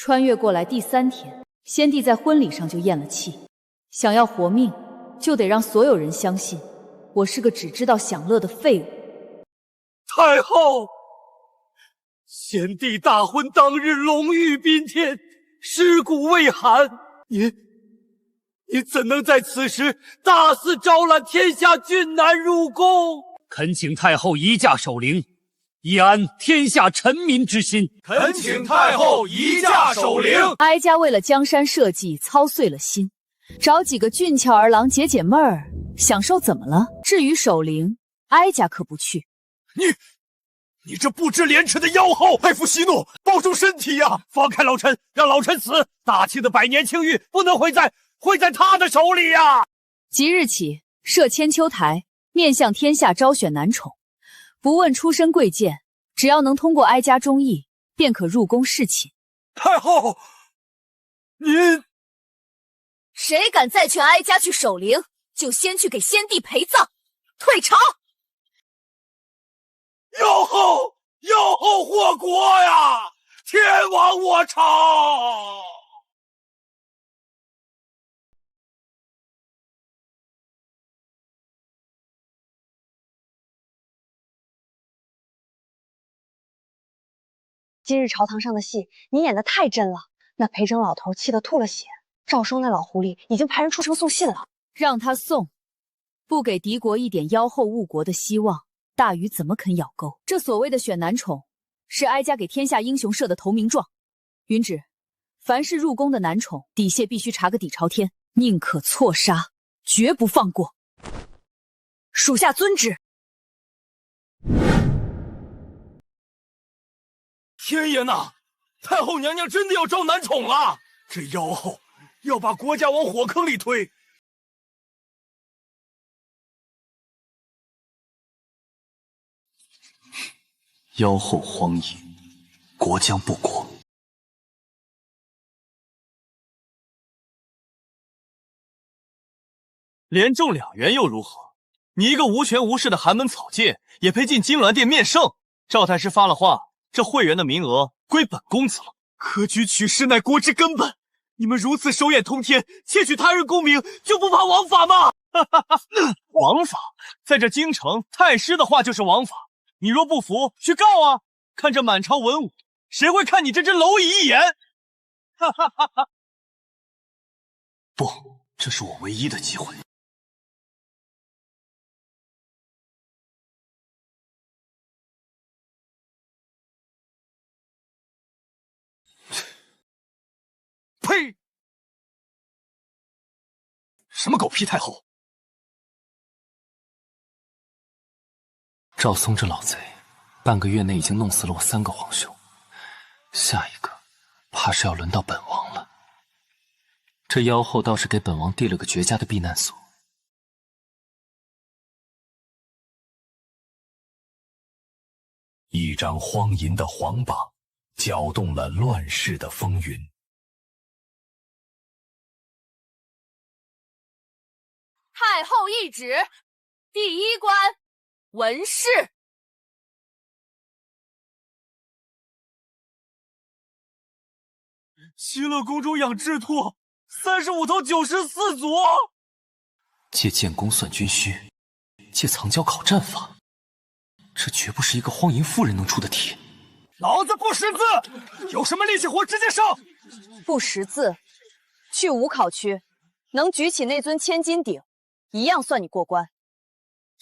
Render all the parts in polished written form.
穿越过来第3天，先帝在婚礼上就咽了气。想要活命，就得让所有人相信我是个只知道享乐的废物。太后，先帝大婚当日龙玉宾天，尸骨未寒，你怎能在此时大肆招揽天下俊男入宫？恳请太后移驾守灵，以安天下臣民之心。恳请太后移驾守灵。哀家为了江山社稷操碎了心，找几个俊俏儿郎解解闷儿，享受怎么了？至于守灵，哀家可不去。你这不知廉耻的妖后！太傅息怒，保重身体呀！放开老臣，让老臣死！大清的百年清誉不能毁在他的手里呀！即日起设千秋台，面向天下招选男宠，不问出身贵贱，只要能通过哀家中意，便可入宫侍寝。太后，您谁敢再劝哀家去守灵，就先去给先帝陪葬，退朝！妖后祸国呀！天亡我朝！今日朝堂上的戏，你演得太真了。那裴整老头气得吐了血，赵生那老狐狸已经派人出城送信了。让他送，不给敌国一点妖后误国的希望，大禹怎么肯咬钩？这所谓的选男宠，是哀家给天下英雄设的投名状。允旨，凡是入宫的男宠，底谢必须查个底朝天，宁可错杀，绝不放过。属下遵旨。天爷呐！太后娘娘真的要招男宠了！这妖后要把国家往火坑里推。妖后荒淫，国将不国。连中2元又如何？你一个无权无势的寒门草芥，也配进金銮殿面圣？赵太师发了话，这会员的名额归本公子了。科举取士乃国之根本，你们如此手眼通天，窃取他人功名，就不怕王法吗？王法，在这京城，太师的话就是王法。你若不服，去告啊！看这满朝文武，谁会看你这只蝼蚁一眼？不，这是我唯一的机会。呸！什么狗屁太后！赵松这老贼，半个月内已经弄死了我3个皇兄，下一个怕是要轮到本王了。这妖后倒是给本王递了个绝佳的避难所。一张荒淫的皇榜，搅动了乱世的风云。太后懿旨，第1关文士。西乐宫中养赤兔，35头94足。借建功算军需，借藏娇考战法，这绝不是一个荒淫妇人能出的题。老子不识字，有什么力气活直接上！不识字，去武考区，能举起那尊千斤鼎，一样算你过关。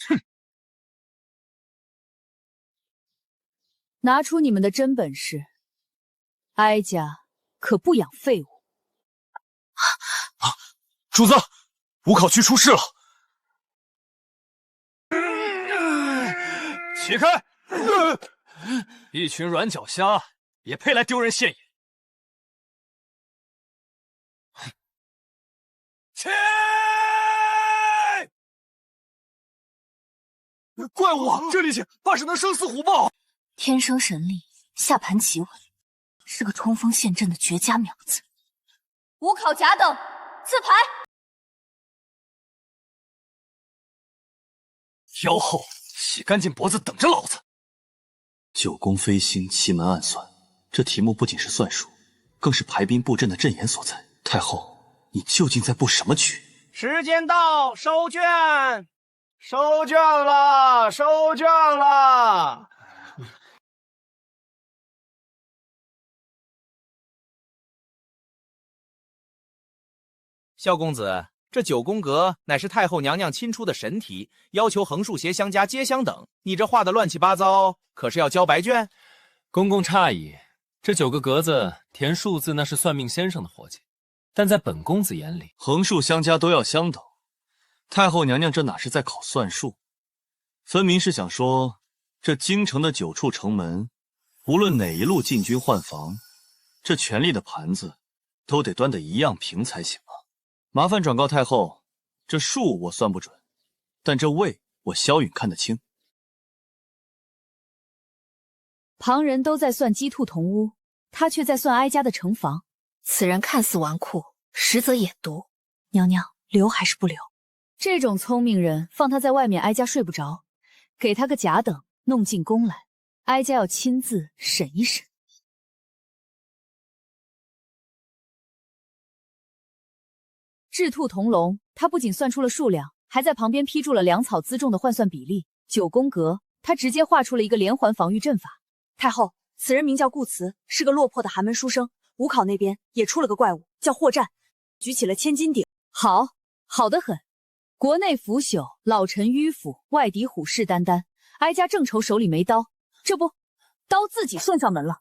哼！拿出你们的真本事，哀家可不养废物。主子，武考区出事了！起开！一群软脚虾也配来丢人现眼？起！怪我这力气，怕是能生死虎豹。天生神力，下盘奇稳，是个冲锋陷阵的绝佳苗子。武考甲等，自排。妖后，洗干净脖子等着老子！九宫飞星，奇门暗算，这题目不仅是算术，更是排兵布阵的阵眼所在。太后，你究竟在布什么局？时间到，收卷，收卷了，收卷了。萧公子，这9宫格乃是太后娘娘亲出的神题，要求横竖斜相加皆相等。你这画的乱七八糟，可是要交白卷？公公诧异，这9个格子填数字那是算命先生的活计，但在本公子眼里，横竖相加都要相等。太后娘娘这哪是在考算术，分明是想说，这京城的9处城门，无论哪一路进军换防，这权力的盘子都得端得一样平才行啊。麻烦转告太后，这数我算不准，但这位我萧允看得清。旁人都在算鸡兔同屋，他却在算哀家的城防。此人看似纨绔，实则眼毒。娘娘，留还是不留？这种聪明人，放他在外面，哀家睡不着。给他个甲等，弄进宫来，哀家要亲自审一审。雉兔同笼，他不仅算出了数量，还在旁边批注了粮草辎重的换算比例。9宫格，他直接画出了一个连环防御阵法。太后，此人名叫顾慈，是个落魄的寒门书生。武考那边也出了个怪物，叫霍战，举起了千斤顶。好，好得很。国内腐朽，老臣迂腐，外敌虎视眈眈。哀家正愁手里没刀，这不，刀自己送上门了。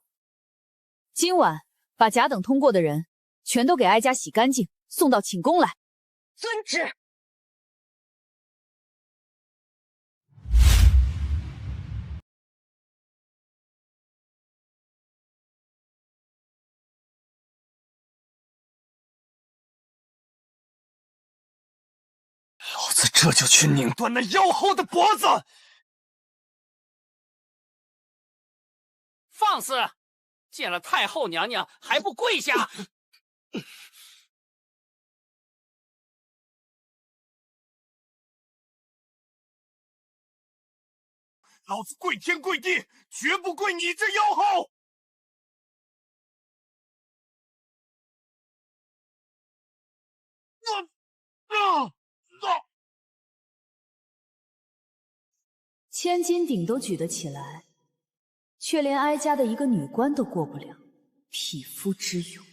今晚把甲等通过的人，全都给哀家洗干净，送到寝宫来。遵旨。老子这就去拧断那妖后的脖子！放肆！见了太后娘娘还不跪下！老子跪天跪地，绝不跪你这妖后！千斤顶都举得起来，却连哀家的一个女官都过不了，匹夫之勇。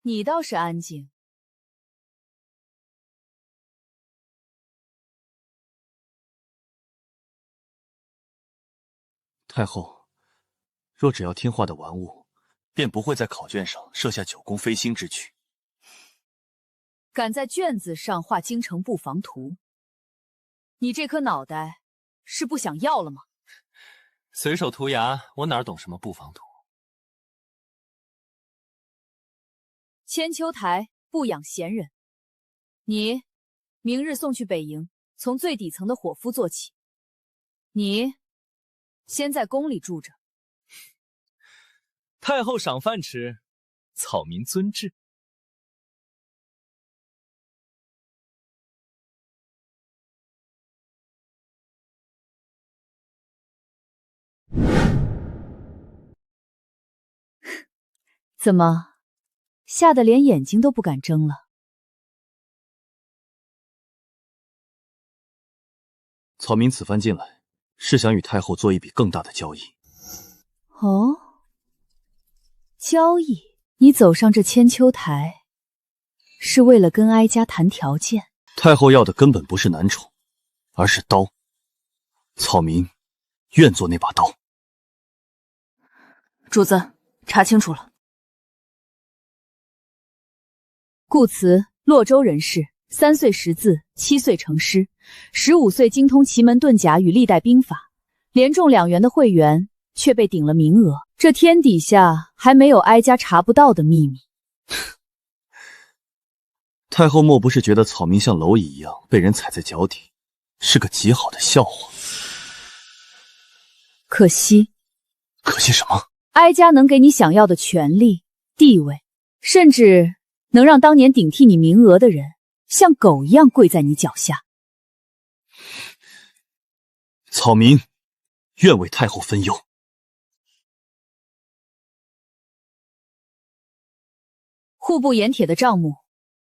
你倒是安静。太后，若只要听话的玩物，便不会在考卷上设下9宫飞星之举。敢在卷子上画京城布防图，你这颗脑袋是不想要了吗？随手涂鸦，我哪懂什么布防图？千秋台不养闲人，你明日送去北营，从最底层的伙夫做起。你先在宫里住着。太后赏饭吃，草民遵旨。怎么，吓得连眼睛都不敢睁了？草民此番进来，是想与太后做一笔更大的交易。哦，交易？你走上这千秋台，是为了跟哀家谈条件？太后要的根本不是男宠，而是刀。草民愿做那把刀。主子，查清楚了。顾慈，洛州人士，3岁识字，7岁成师，15岁精通奇门遁甲与历代兵法，连中2元的会员，却被顶了名额。这天底下还没有哀家查不到的秘密。太后莫不是觉得草民像蝼蚁一样被人踩在脚底，是个极好的笑话？可惜。可惜什么？哀家能给你想要的权利、地位，甚至能让当年顶替你名额的人像狗一样跪在你脚下。草民愿为太后分忧。户部盐铁的账目，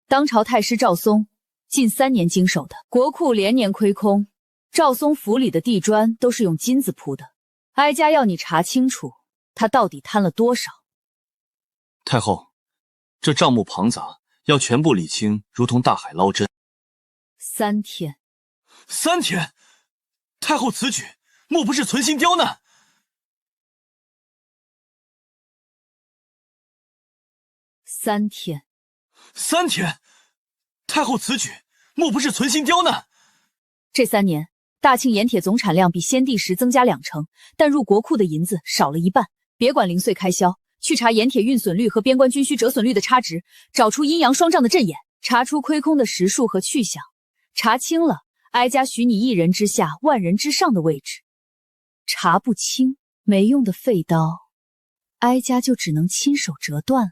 当朝太师赵松近3年经手的，国库连年亏空，赵松府里的地砖都是用金子铺的。哀家要你查清楚，他到底贪了多少。太后，这账目庞杂，要全部理清，如同大海捞针。3天。3天？太后此举，莫不是存心刁难？ 3天，3天，太后此举莫不是存心刁难？这3年，大庆盐铁总产量比先帝时增加2成，但入国库的银子少了1半。别管零碎开销，去查盐铁运损率和边关军需折损率的差值，找出阴阳双账的阵眼，查出亏空的实数和去向。查清了，哀家许你1人之下，万人之上的位置；查不清，没用的废刀，哀家就只能亲手折断了。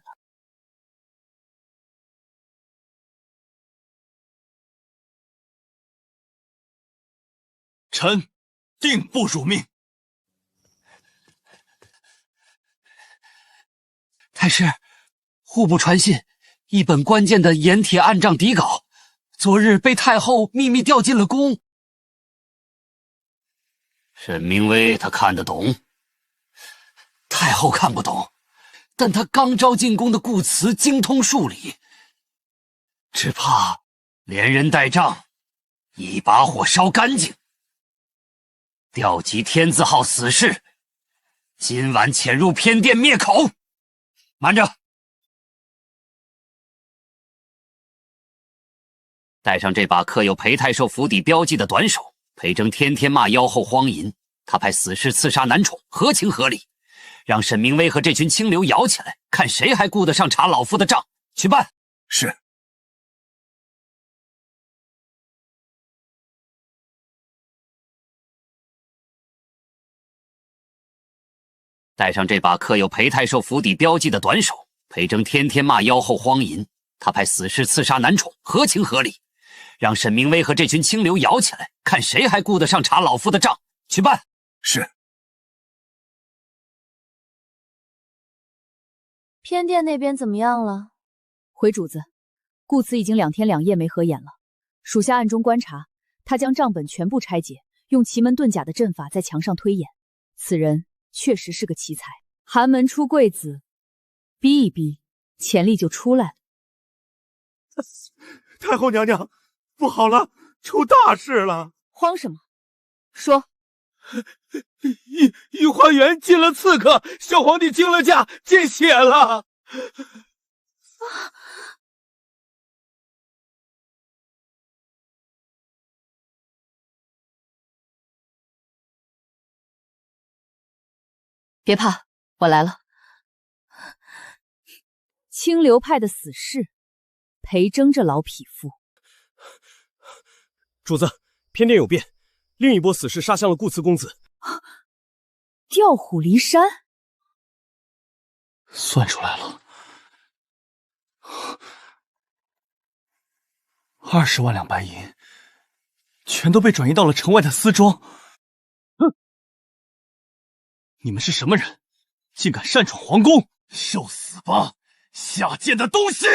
臣定不辱命。太师，户部传信，一本关键的盐铁案账底稿，昨日被太后秘密调进了宫。沈明威他看得懂？太后看不懂，但他刚招进宫的顾辞精通数理，只怕连人带账，一把火烧干净。 调集天字号死士，今晚潜入偏殿灭口。慢着，带上这把刻有裴太守府邸标记的短手。裴征天天骂妖后荒淫，他派死士刺杀男宠，合情合理。让沈明威和这群清流摇起来，看谁还顾得上查老夫的账。去办。是。 带上这把刻有裴太守府邸标记的短手。裴征天天骂妖后荒淫，他派死士刺杀男宠，合情合理。让沈明威和这群清流摇起来，看谁还顾得上查老夫的账。去办。是。偏殿那边怎么样了？回主子，顾慈已经2天2夜没合眼了。属下暗中观察，他将账本全部拆解，用奇门遁甲的阵法在墙上推演。此人 确实是个奇才，寒门出贵子，逼一逼，潜力就出来了。太后娘娘，不好了，出大事了！慌什么？说。御花园进了刺客，小皇帝惊了驾，见血了！别怕，我来了。清流派的死士，裴征这老匹夫。主子，偏殿有变，另一波死士杀向了顾慈公子。调虎离山，算出来了，20万两白银，全都被转移到了城外的私庄。 你们是什么人？竟敢擅闯皇宫！受死吧，下贱的东西！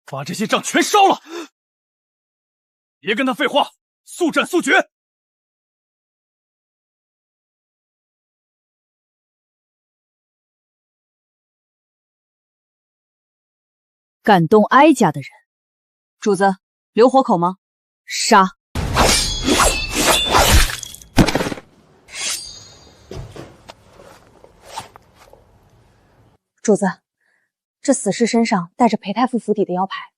把这些账全烧了！别跟他废话，速战速决！敢动哀家的人，主子留活口吗？杀！主子，这死士身上带着裴太傅府邸的腰牌。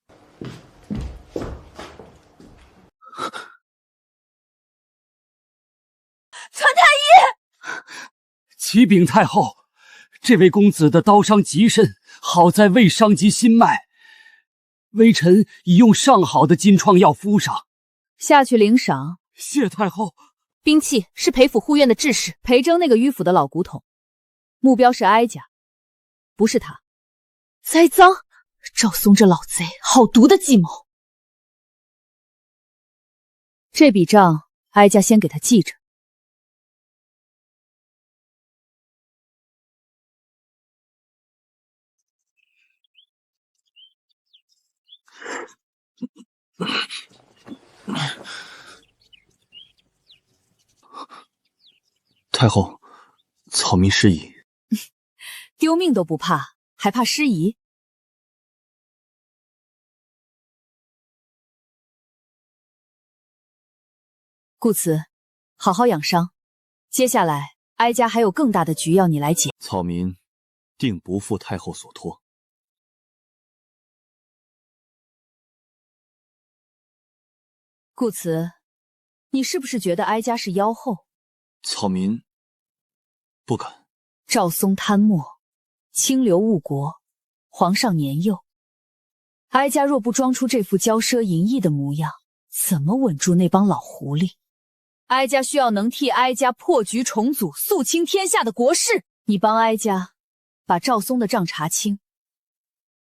传太医，启禀太后，这位公子的刀伤极深，好在未伤及心脉。微臣已用上好的金创药敷上。下去领赏。谢太后。兵器是裴府护院的制式，裴征那个迂腐的老古董，目标是哀家，不是他。栽赃！赵松这老贼，好毒的计谋。这笔账，哀家先给他记着。太后，草民失仪。丢命都不怕，还怕失仪？顾慈，好好养伤。接下来，哀家还有更大的局要你来解。草民定不负太后所托。顾慈，你是不是觉得哀家是妖后？草民不敢。赵松贪墨，清流误国，皇上年幼，哀家若不装出这副骄奢淫逸的模样，怎么稳住那帮老狐狸？哀家需要能替哀家破局重组、肃清天下的国事。你帮哀家把赵松的账查清，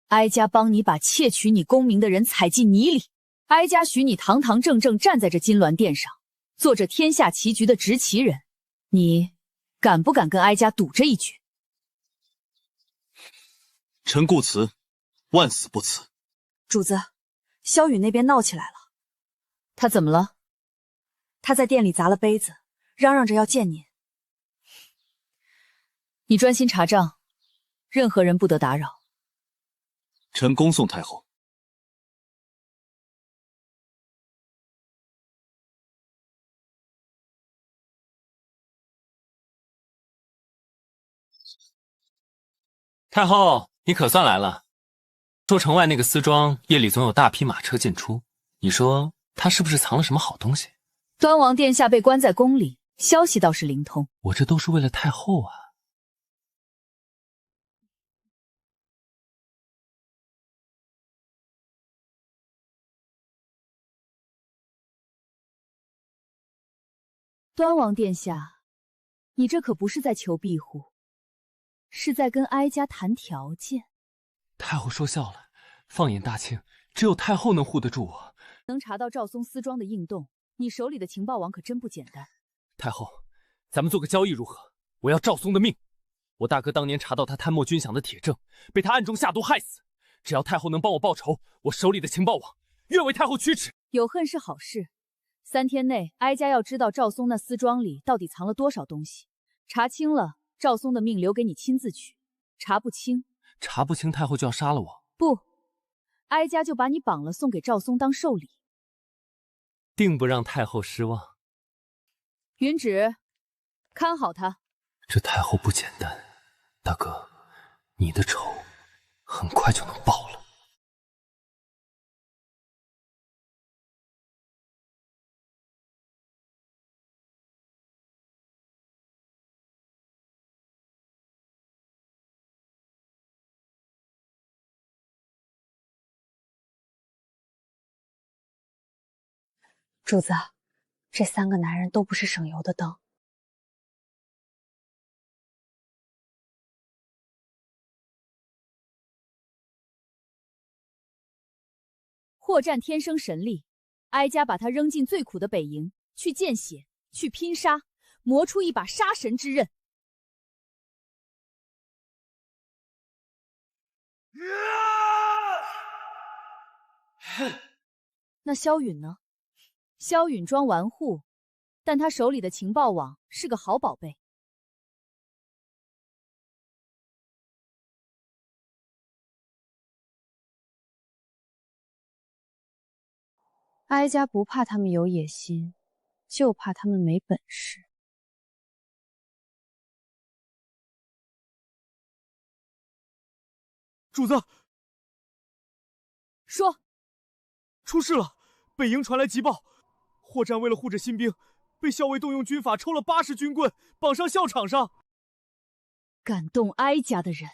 哀家帮你把窃取你功名的人踩进泥里。哀家许你堂堂正正站在这金銮殿上，做着天下棋局的执棋人，你敢不敢跟哀家赌这一局？臣顾慈，万死不辞。主子，萧雨那边闹起来了。他怎么了？他在店里砸了杯子，嚷嚷着要见您。你专心查账，任何人不得打扰。臣恭送太后。太后，你可算来了。说城外那个丝庄夜里总有大批马车进出，你说他是不是藏了什么好东西？端王殿下被关在宫里，消息倒是灵通。我这都是为了太后啊。端王殿下，你这可不是在求庇护，是在跟哀家谈条件。太后说笑了，放眼大清，只有太后能护得住我。能查到赵松丝庄的硬洞，你手里的情报网可真不简单。太后，咱们做个交易如何？我要赵松的命。我大哥当年查到他贪墨军饷的铁证，被他暗中下毒害死。只要太后能帮我报仇，我手里的情报网愿为太后驱驰。有恨是好事，3天内哀家要知道赵松那丝庄里到底藏了多少东西。查清了，赵松的命留给你亲自取；查不清，太后就要杀了我。不，哀家就把你绑了，送给赵松当寿礼。定不让太后失望。云芷，看好他。这太后不简单，大哥，你的仇很快就能报了。主子，这3个男人都不是省油的灯。霍战天生神力，哀家把他扔进最苦的北营，去见血，去拼杀，磨出一把杀神之刃。那萧允呢？萧允装玩户，但他手里的情报网是个好宝贝。哀家不怕他们有野心，就怕他们没本事。主子，说，出事了！北营传来急报，霍战为了护着新兵，被校尉动用军法抽了80军棍，绑上校场上。敢动哀家的人，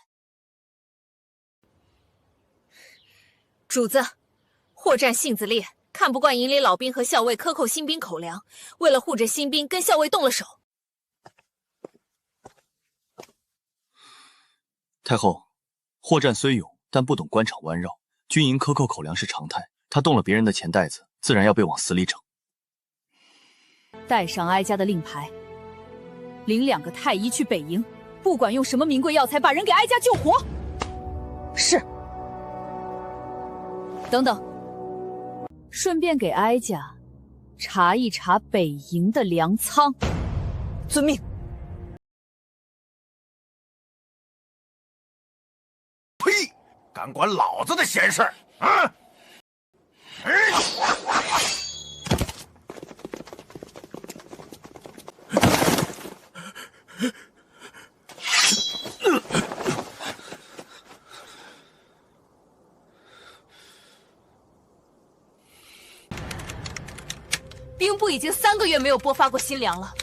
主子，霍战性子烈，看不惯营里老兵和校尉克扣新兵口粮，为了护着新兵，跟校尉动了手。太后，霍战虽勇，但不懂官场弯绕，军营克扣口粮是常态。他动了别人的钱袋子，自然要被往死里整。带上哀家的令牌，领2个太医去北营，不管用什么名贵药材，把人给哀家救活。是。等等，顺便给哀家查一查北营的粮仓。遵命。呸！敢管老子的闲事啊！兵部已经3个月没有拨发过新粮了。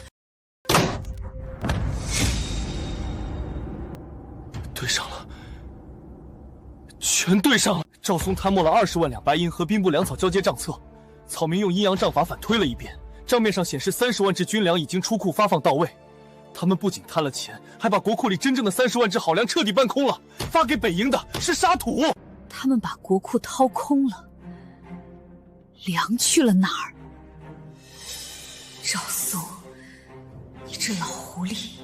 对上了，全对上了。赵松贪没了20万两白银和兵部粮草交接账册，草民用阴阳账法反推了一遍，账面上显示30万支军粮已经出库发放到位。他们不仅贪了钱，还把国库里真正的30万支好粮彻底搬空了，发给北营的是沙土。他们把国库掏空了，粮去了哪儿？赵松，你这老狐狸，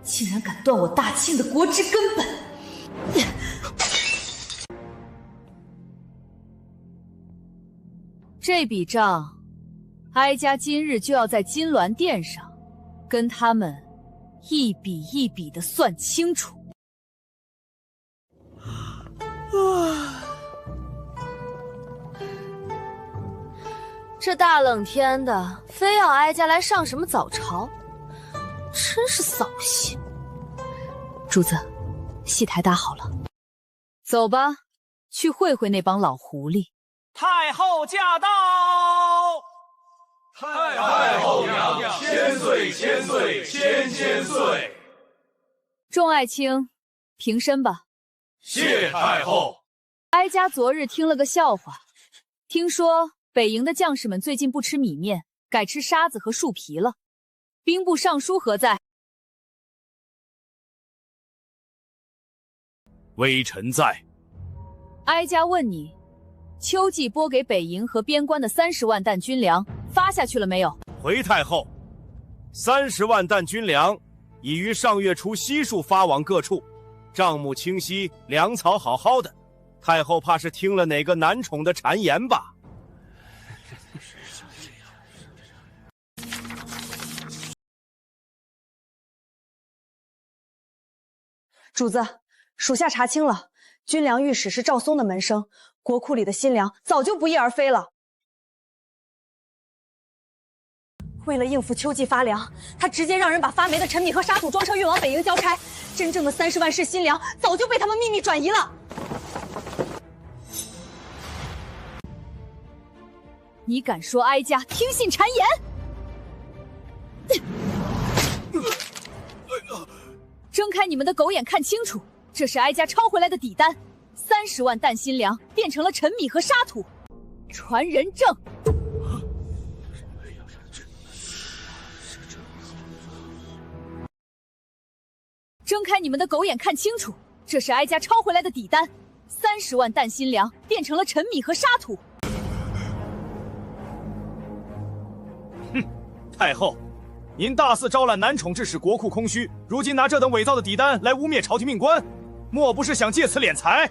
竟然敢断我大清的国之根本！这笔账，哀家今日就要在金銮殿上跟他们一笔一笔的算清楚。这大冷天的，非要哀家来上什么早朝，真是扫兴。主子，戏台搭好了，走吧，去会会那帮老狐狸。太后驾到！太后娘娘千岁千岁千千岁！众爱卿，平身吧。谢太后。哀家昨日听了个笑话，听说北营的将士们最近不吃米面，改吃沙子和树皮了。兵部尚书何在？微臣在。哀家问你，秋季拨给北营和边关的30万担军粮发下去了没有？回太后，30万担军粮已于上月初悉数发往各处，账目清晰，粮草好好的。太后怕是听了哪个男宠的谗言吧？主子，属下查清了，军粮御史是赵松的门生，国库里的新粮早就不翼而飞了。为了应付秋季发粮，他直接让人把发霉的陈米和沙土装车运往北营交差，真正的30万式新粮早就被他们秘密转移了。你敢说哀家听信谗言？睁开你们的狗眼看清楚，这是哀家抄回来的底单，30万担新粮变成了陈米和沙土，传人证。睁开你们的狗眼看清楚，这是哀家抄回来的底单，30万担新粮变成了陈米和沙土。哼，太后，您大肆招揽男宠，致使国库空虚，如今拿这等伪造的底单来污蔑朝廷命官，莫不是想借此敛财？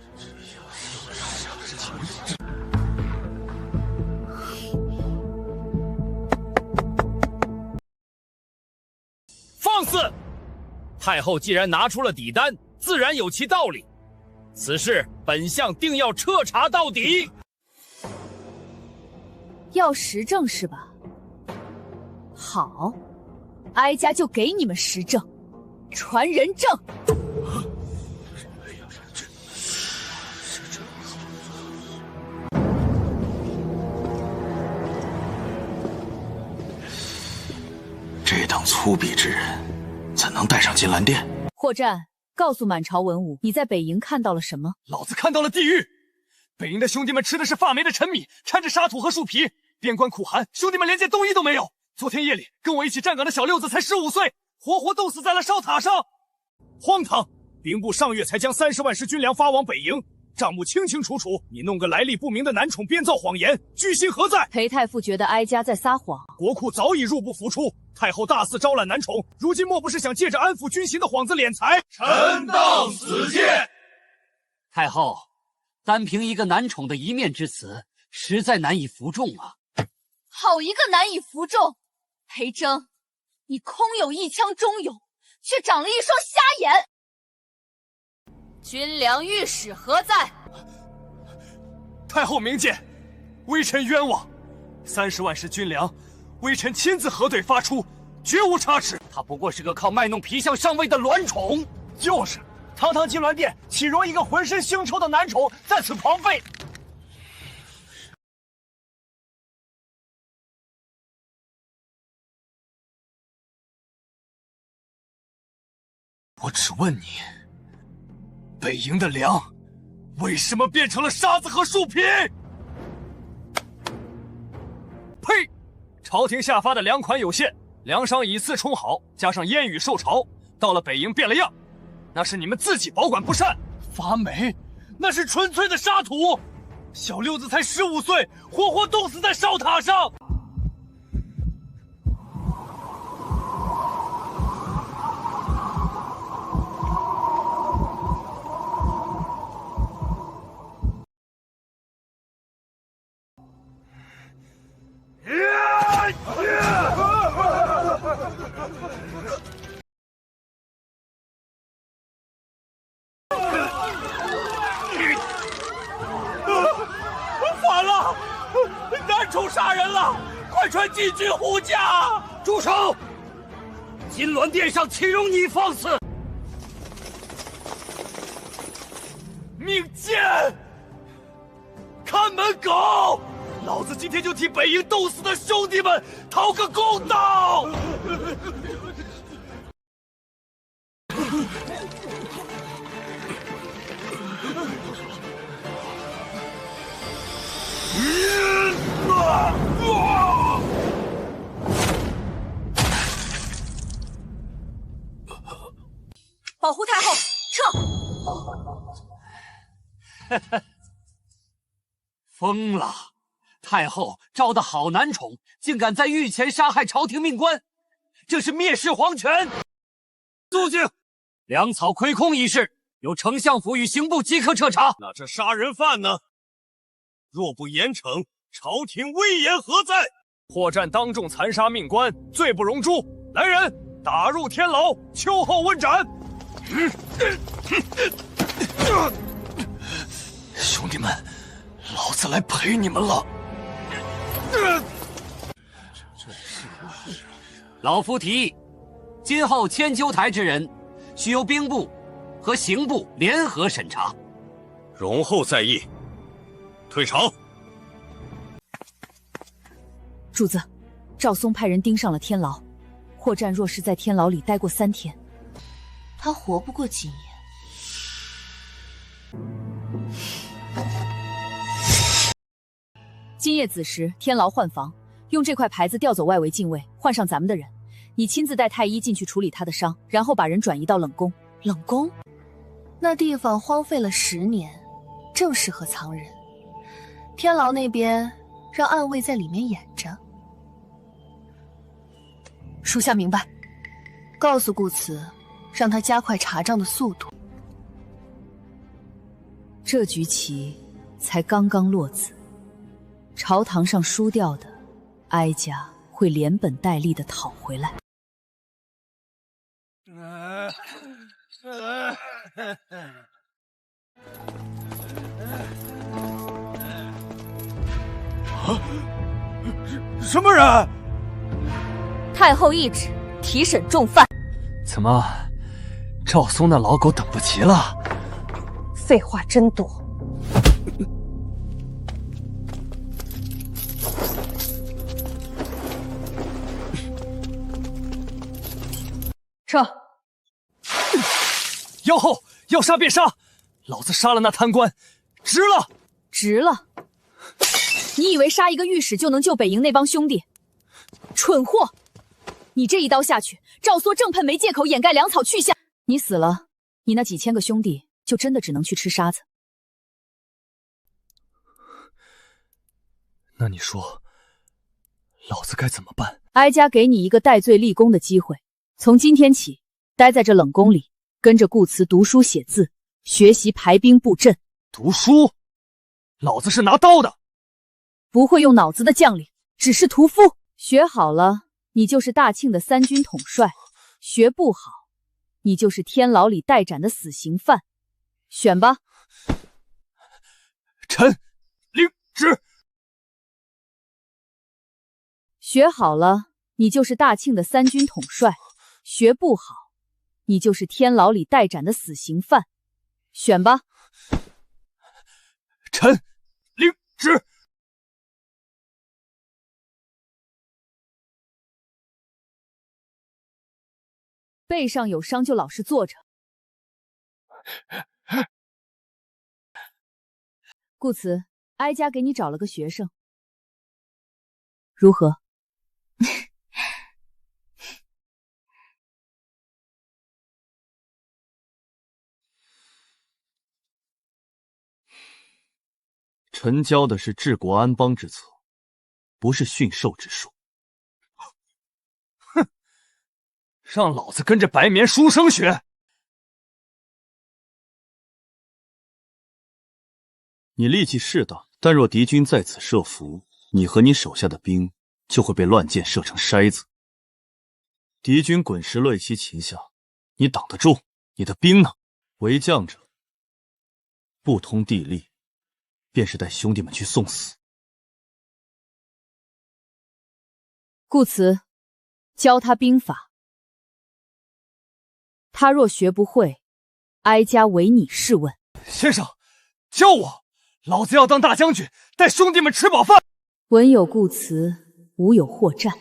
放肆！太后既然拿出了底单，自然有其道理。此事本相定要彻查到底。要实证是吧？好，哀家就给你们实证，传人证。这等粗鄙之人，怎能带上金銮殿？霍战，告诉满朝文武，你在北营看到了什么？老子看到了地狱！北营的兄弟们吃的是发霉的陈米，掺着沙土和树皮。边关苦寒，兄弟们连件冬衣都没有。昨天夜里跟我一起站岗的小六子才15岁，活活冻死在了烧塔上。荒唐！兵部上月才将30万石军粮发往北营，账目清清楚楚，你弄个来历不明的男宠编造谎言，居心何在？裴太傅觉得哀家在撒谎，国库早已入不敷出，太后大肆招揽男宠，如今莫不是想借着安抚军心的幌子敛财？臣当此见。太后，单凭一个男宠的一面之词，实在难以服众啊！好一个难以服众！裴征，你空有一腔忠勇，却长了一双瞎眼。军粮御史何在？太后明鉴，微臣冤枉，30万石军粮，微臣亲自核对发出，绝无差池。他不过是个靠卖弄皮相上位的卵宠。就是，堂堂金銮殿，岂容一个浑身腥臭的男宠在此狂吠？我只问你，北营的粮为什么变成了沙子和树皮？呸！朝廷下发的粮款有限，粮商以次充好，加上烟雨受潮，到了北营变了样，那是你们自己保管不善。发霉，那是纯粹的沙土。小六子才15岁，活活冻死在烧塔上。反了！男宠杀人了！快传禁军护驾！住手！金銮殿上岂容你放肆！命贱！看门狗！老子今天就替北营冻死的兄弟们讨个公道！保护太后，撤！疯了！太后招的好男宠，竟敢在御前杀害朝廷命官，这是蔑视皇权！肃静！粮草亏空一事，由丞相府与刑部即刻彻查。那这杀人犯呢？若不严惩，朝廷威严何在？霍战当众残杀命官，罪不容诛。来人，打入天牢，秋后问斩。兄弟们，老子来陪你们了。老夫提议，今后千秋台之人，须由兵部和刑部联合审查。容后在议。退朝。主子，赵松派人盯上了天牢，霍战若是在天牢里待过3天，他活不过几年。今夜子时，天牢换防，用这块牌子调走外围禁卫，换上咱们的人。你亲自带太医进去处理他的伤，然后把人转移到冷宫。冷宫？那地方荒废了10年，正适合藏人。天牢那边让暗卫在里面掩着。属下明白，告诉顾慈，让他加快查账的速度。这局棋才刚刚落子，朝堂上输掉的，哀家会连本带利的讨回来。什么人？太后懿旨，提审重犯。怎么，赵松那老狗等不及了？废话真多。撤！妖后，要杀便杀，老子杀了那贪官，值了！值了！你以为杀一个御史就能救北营那帮兄弟？蠢货！你这一刀下去，赵缩正喷没借口掩盖粮草去向，你死了，你那几千个兄弟就真的只能去吃沙子。那你说，老子该怎么办？哀家给你一个戴罪立功的机会，从今天起，待在这冷宫里，跟着顾慈读书写字，学习排兵布阵。读书？老子是拿刀的。不会用脑子的将领只是屠夫。学好了，你就是大庆的3军统帅；学不好，你就是天牢里待斩的死刑犯。选吧。臣领旨。学好了，你就是大庆的3军统帅；学不好，你就是天牢里待斩的死刑犯。选吧。臣领旨。背上有伤就老实坐着。顾慈，哀家给你找了个学生，如何？臣教的是治国安邦之策，不是驯兽之术。哼，让老子跟着白棉书生学！你力气是大，但若敌军在此设伏，你和你手下的兵就会被乱箭射成筛子。敌军滚石乱袭旗下，你挡得住？你的兵呢？为将者，不通地利，便是带兄弟们去送死。顾慈，教他兵法。他若学不会，哀家唯你是问。先生，教我！老子要当大将军，带兄弟们吃饱饭。文有顾慈，武有霍战，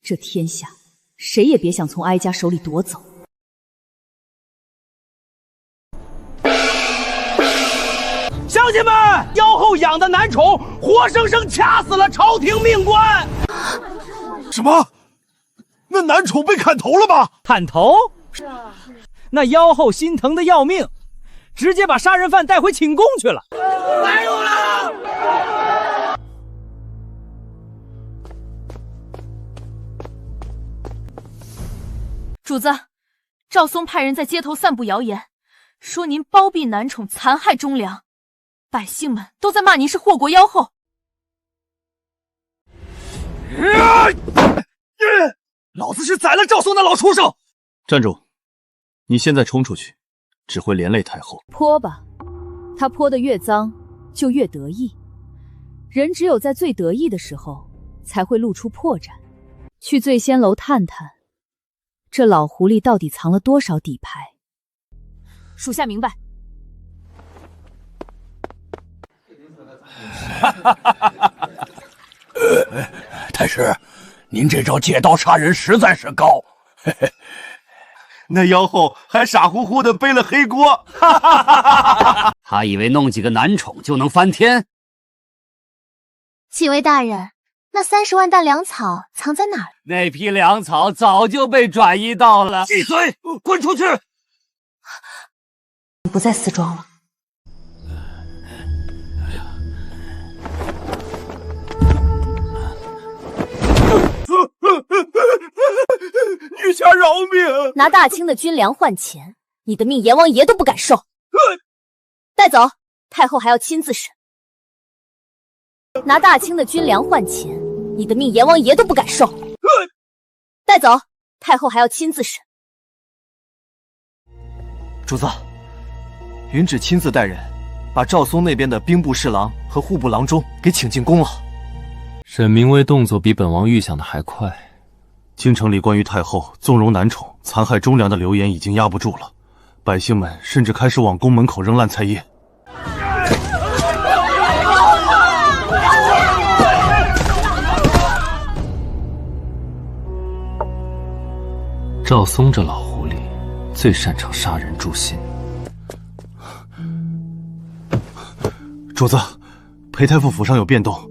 这天下谁也别想从哀家手里夺走。乡亲们，妖后养的男宠活生生掐死了朝廷命官。什么？那男宠被砍头了吗？砍头？那妖后心疼的要命，直接把杀人犯带回寝宫去了。来人了！主子，赵松派人在街头散布谣言，说您包庇男宠，残害忠良，百姓们都在骂您是祸国妖后。老子去宰了赵松那老畜生！站住！你现在冲出去，只会连累太后。泼吧，他泼得越脏，就越得意。人只有在最得意的时候，才会露出破绽。去醉仙楼探探，这老狐狸到底藏了多少底牌？属下明白。太师，您这招借刀杀人实在是高。那妖后还傻乎乎的背了黑锅，他以为弄几个男宠就能翻天。几位大人，那30万担粮草藏在哪儿？那批粮草早就被转移到了。闭嘴，滚出去！不再死装了。女侠饶命！拿大清的军粮换钱，你的命阎王爷都不敢受。带走，太后还要亲自审。拿大清的军粮换钱，你的命阎王爷都不敢受。带走，太后还要亲自审。主子，允旨亲自带人，把赵松那边的兵部侍郎和户部郎中给请进宫了。沈明威动作比本王预想的还快。京城里关于太后纵容男宠、残害忠良的流言已经压不住了，百姓们甚至开始往宫门口扔烂菜叶。赵松这老狐狸最擅长杀人诛心。主子，裴太傅府上有变动，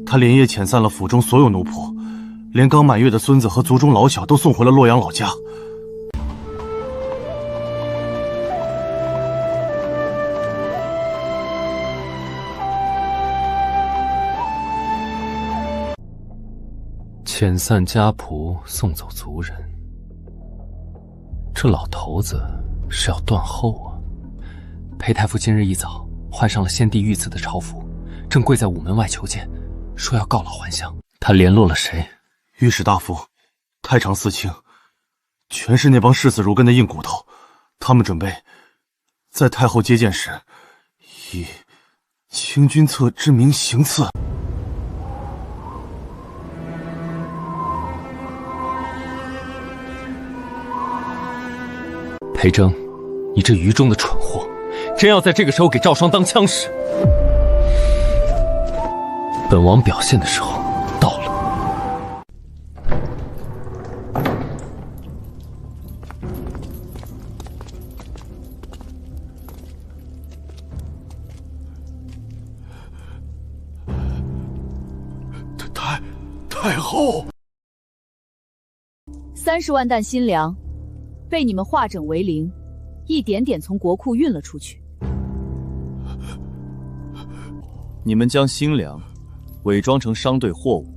他连夜遣散了府中所有奴仆，连刚满月的孙子和族中老小都送回了洛阳老家。遣散家仆，送走族人，这老头子是要断后啊！裴太傅今日一早换上了先帝御赐的朝服，正跪在午门外求见，说要告老还乡。他联络了谁？御史大夫、太常司卿，全是那帮视死如根的硬骨头。他们准备在太后接见时，以清君侧之名行刺。裴征，你这愚忠的蠢货，真要在这个时候给赵双当枪使？本王表现的时候到了。太后，30万担新粮被你们化整为零，一点点从国库运了出去。你们将新粮伪装成商队货物，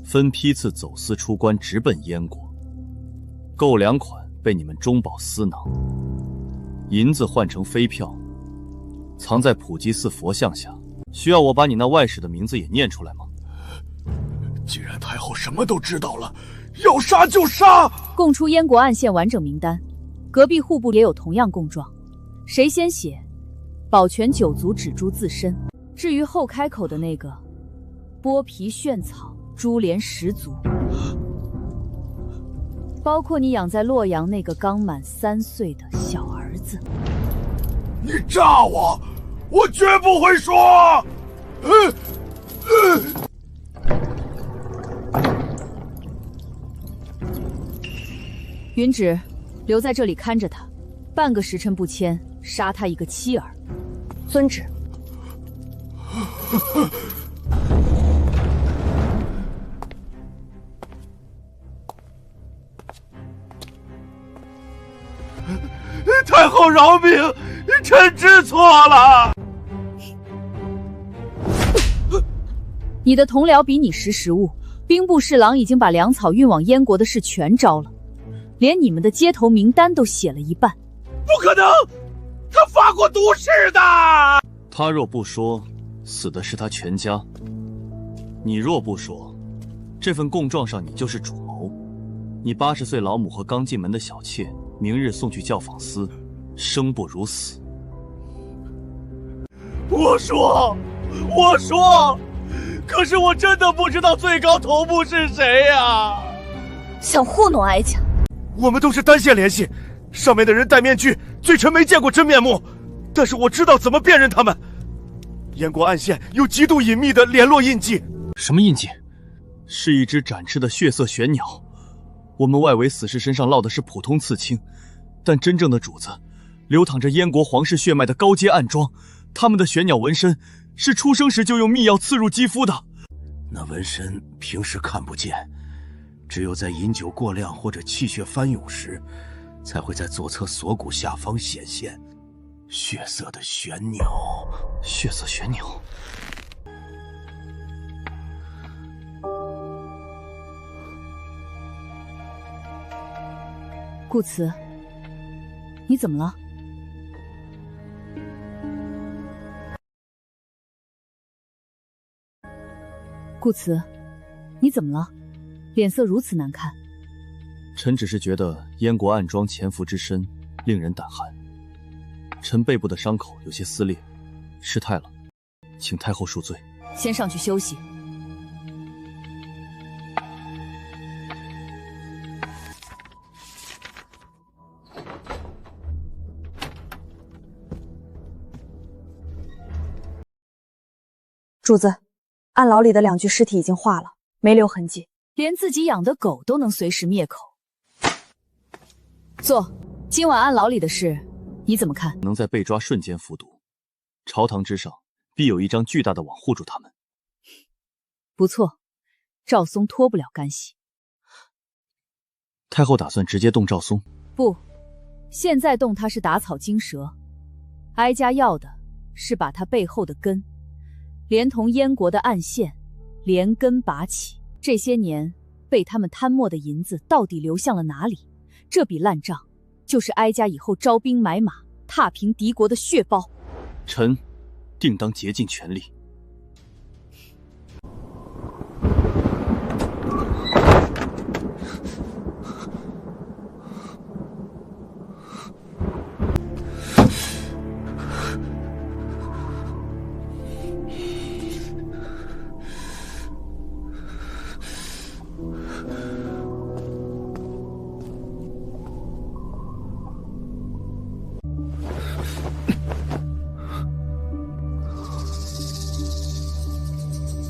分批次走私出关，直奔燕国。购粮款被你们中饱私囊，银子换成飞票，藏在普济寺佛像下。需要我把你那外使的名字也念出来吗？既然太后什么都知道了，要杀就杀！供出燕国暗线完整名单，隔壁户部也有同样供状，谁先写，保全9族只诛自身。至于后开口的那个，剥皮炫草，株连10族，包括你养在洛阳那个刚满3岁的小儿子。你诈我，我绝不会说。云芷，留在这里看着他，半个时辰不迁，杀他一个妻儿。遵旨。太后饶命，臣知错了。你的同僚比你识时务，兵部侍郎已经把粮草运往燕国的事全招了。连你们的街头名单都写了一半。不可能，他发过毒誓的。他若不说，死的是他全家；你若不说，这份供状上你就是主谋。你80岁老母和刚进门的小妾，明日送去教坊司，生不如死。我说，可是我真的不知道最高头目是谁呀！想糊弄哀家？我们都是单线联系，上面的人戴面具，罪臣没见过真面目，但是我知道怎么辨认他们。燕国暗线有极度隐秘的联络印记。什么印记？是一只展翅的血色玄鸟。我们外围死士身上烙的是普通刺青，但真正的主子流淌着燕国皇室血脉的高阶暗装，他们的玄鸟纹身是出生时就用秘药刺入肌肤的。那纹身平时看不见，只有在饮酒过量或者气血翻涌时，才会在左侧锁骨下方显现。血色的玄鸟，血色玄鸟。顾慈，你怎么了？顾慈，你怎么了？脸色如此难看。臣只是觉得燕国暗桩潜伏之深，令人胆寒。臣背部的伤口有些撕裂，失态了，请太后恕罪。先上去休息。主子，暗牢里的2具尸体已经化了，没留痕迹，连自己养的狗都能随时灭口。坐，今晚暗牢里的事，你怎么看？能在被抓瞬间服毒，朝堂之上必有一张巨大的网护住他们。不错，赵松脱不了干系。太后打算直接动赵松？不，现在动他是打草惊蛇。哀家要的是把他背后的根，连同燕国的暗线，连根拔起。这些年被他们贪没的银子到底流向了哪里？这笔烂账，就是哀家以后招兵买马、踏平敌国的血包。臣定当竭尽全力。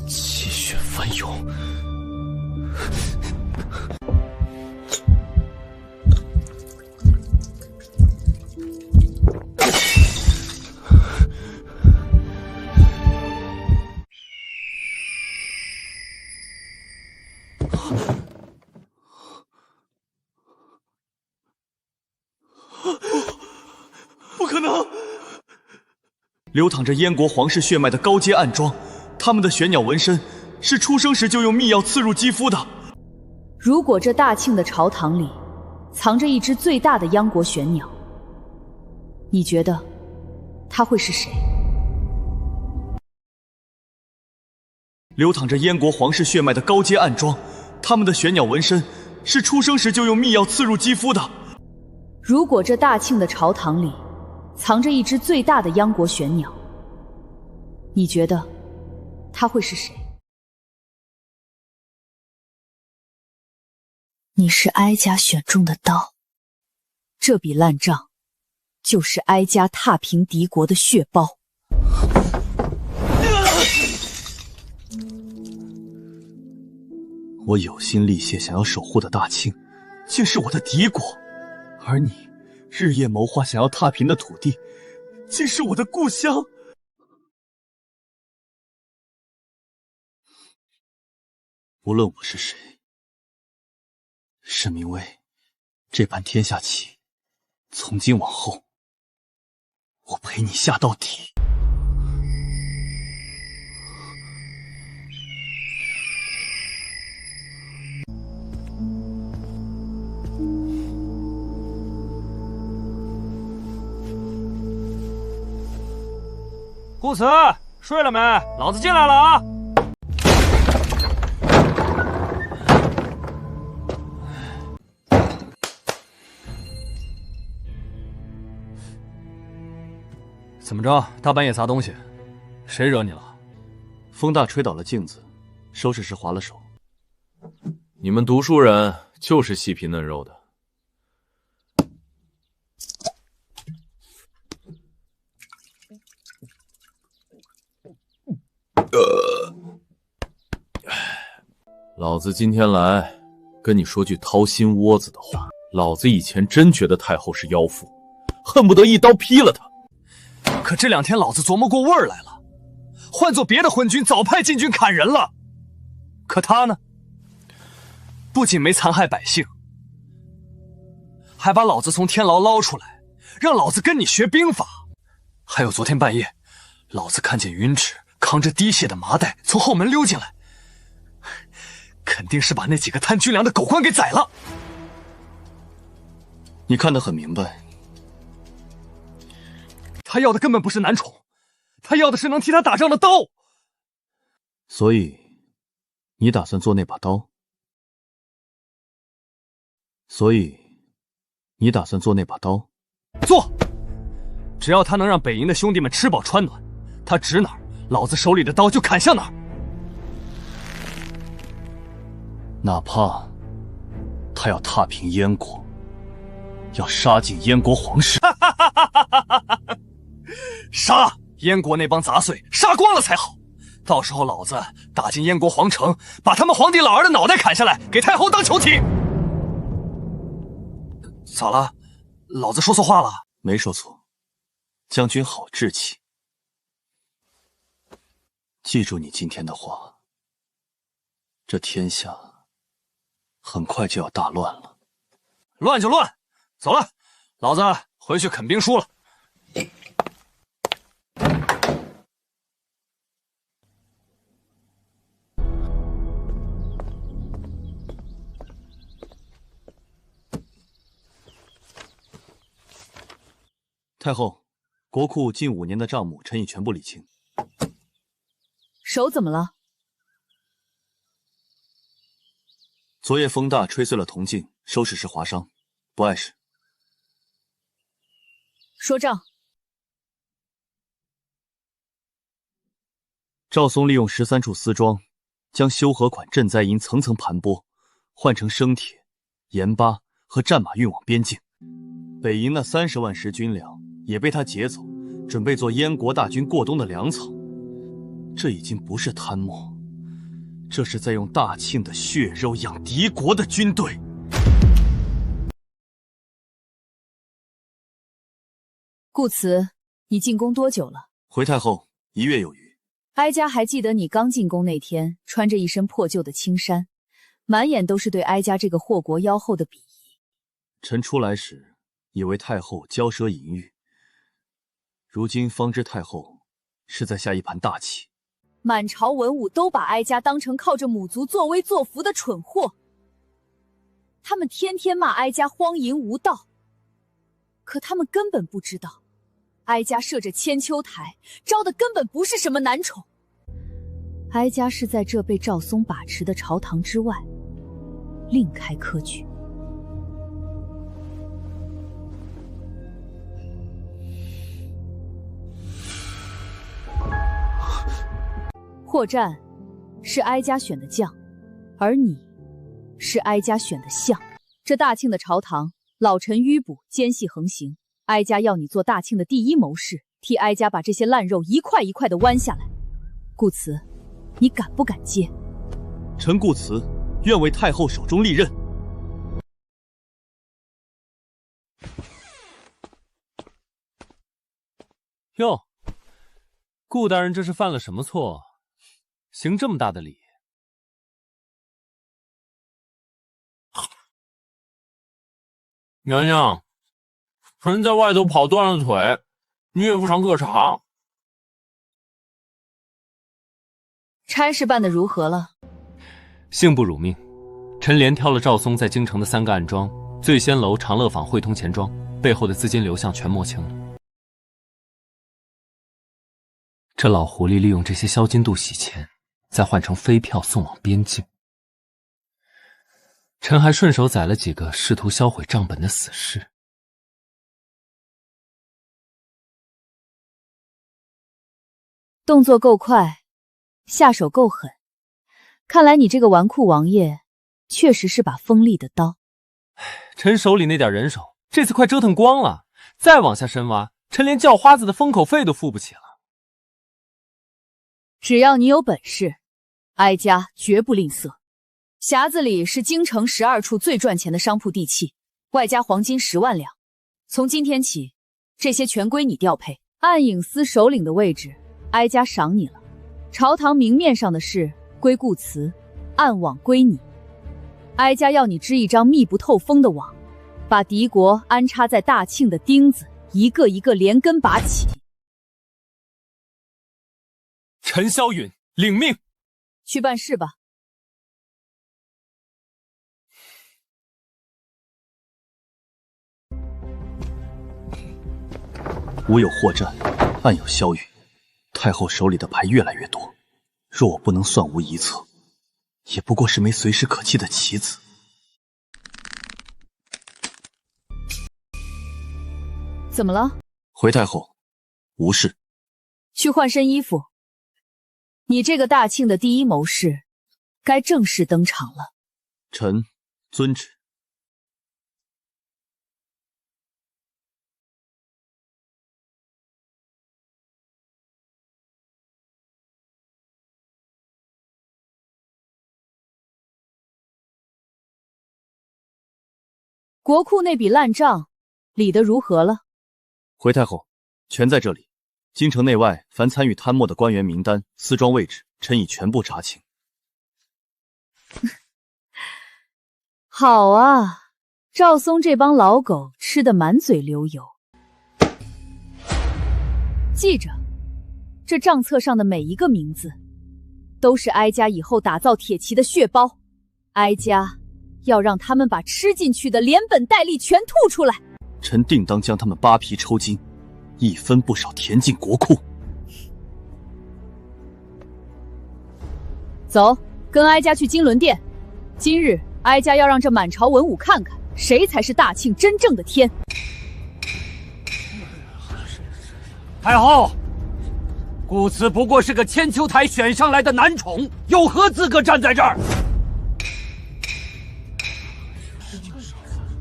气血翻涌。不可能！流淌着燕国皇室血脉的高阶暗桩，他们的玄鸟纹身是出生时就用秘药刺入肌肤的。如果这大庆的朝堂里藏着一只最大的央国玄鸟，你觉得他会是谁？流淌着燕国皇室血脉的高阶暗桩，他们的玄鸟纹身是出生时就用秘药刺入肌肤的。如果这大庆的朝堂里藏着一只最大的央国玄鸟，你觉得他会是谁？你是哀家选中的刀，这笔烂账就是哀家踏平敌国的血包。我有心立谢想要守护的大清，竟是我的敌国；而你日夜谋划想要踏平的土地，竟是我的故乡。无论我是谁，沈明威，这盘天下棋，从今往后，我陪你下到底。顾慈，睡了没？老子进来了啊！怎么着？大半夜砸东西，谁惹你了？风大吹倒了镜子，收拾时划了手。你们读书人就是细皮嫩肉的。老子今天来跟你说句掏心窝子的话，老子以前真觉得太后是妖妇，恨不得一刀劈了她。可这2天老子琢磨过味儿来了，换做别的昏君早派禁军砍人了。可他呢，不仅没残害百姓，还把老子从天牢捞出来，让老子跟你学兵法。还有昨天半夜，老子看见云芷扛着滴血的麻袋从后门溜进来，肯定是把那几个贪军粮的狗官给宰了。你看得很明白，他要的根本不是男宠，他要的是能替他打仗的刀。所以，你打算做那把刀？做！只要他能让北营的兄弟们吃饱穿暖，他指哪儿，老子手里的刀就砍向哪儿。哪怕他要踏平燕国，要杀尽燕国皇室。杀！燕国那帮杂碎杀光了才好，到时候老子打进燕国皇城，把他们皇帝老儿的脑袋砍下来，给太后当球踢。咋了？老子说错话了？没说错，将军好志气。记住你今天的话，这天下很快就要大乱了。乱就乱，走了，老子回去啃兵书了。太后，国库近5年的账目，臣已全部理清。手怎么了？昨夜风大吹碎了铜镜，收拾时划伤，不碍事。说账。赵松利用13处丝桩，将修和款赈灾银层层盘剥，换成生铁、盐巴和战马运往边境。北营那30万石军粮也被他劫走，准备做燕国大军过冬的粮草。这已经不是贪墨，这是在用大庆的血肉养敌国的军队。顾慈，你进宫多久了？回太后1月有余。哀家还记得你刚进宫那天，穿着一身破旧的青衫，满眼都是对哀家这个祸国妖后的鄙夷。臣出来时以为太后骄奢淫欲，如今方知太后是在下一盘大棋。满朝文武都把哀家当成靠着母族作威作福的蠢货，他们天天骂哀家荒淫无道，可他们根本不知道，哀家设着千秋台，招的根本不是什么男宠。哀家是在这被赵松把持的朝堂之外，另开科举。霍战是哀家选的将，而你是哀家选的相。这大庆的朝堂，老臣迂捕奸细横行，哀家要你做大庆的第一谋士，替哀家把这些烂肉一块一块的剜下来。顾慈，你敢不敢接？臣顾慈愿为太后手中利刃。哟，顾大人这是犯了什么错？行这么大的礼？娘娘，臣在外头跑断了腿，岳父上各查。差事办得如何了？幸不辱命，臣连挑了赵松在京城的3个暗桩，醉仙楼、长乐坊、汇通钱庄，背后的资金流向全摸清了。这老狐狸利用这些销金度洗钱，再换成飞票送往边境。臣还顺手宰了几个试图销毁账本的死士。动作够快，下手够狠，看来你这个纨绔王爷确实是把锋利的刀。臣手里那点人手，这次快折腾光了，再往下深挖，臣连叫花子的封口费都付不起了。只要你有本事，哀家绝不吝啬。匣子里是京城12处最赚钱的商铺地契，外加黄金10万两。从今天起，这些全归你调配。暗影司首领的位置，哀家赏你了。朝堂明面上的事归顾慈，暗网归你。哀家要你织一张密不透风的网，把敌国安插在大庆的钉子一个一个连根拔起。陈霄允领命，去办事吧。无有霍战，暗有萧允，太后手里的牌越来越多。若我不能算无一策，也不过是枚随时可弃的棋子。怎么了？回太后，无事。去换身衣服。你这个大庆的第一谋士，该正式登场了。臣遵旨。国库那笔烂账，理得如何了？回太后，全在这里。京城内外凡参与贪墨的官员名单、私庄位置，臣已全部查清。好啊，赵松这帮老狗吃得满嘴流油。记着，这账册上的每一个名字，都是哀家以后打造铁骑的血包。哀家要让他们把吃进去的连本带利全吐出来。臣定当将他们扒皮抽筋，一分不少填进国库。走，跟哀家去金轮殿。今日哀家要让这满朝文武看看，谁才是大庆真正的天。太后，顾慈不过是个千秋台选上来的男宠，有何资格站在这儿？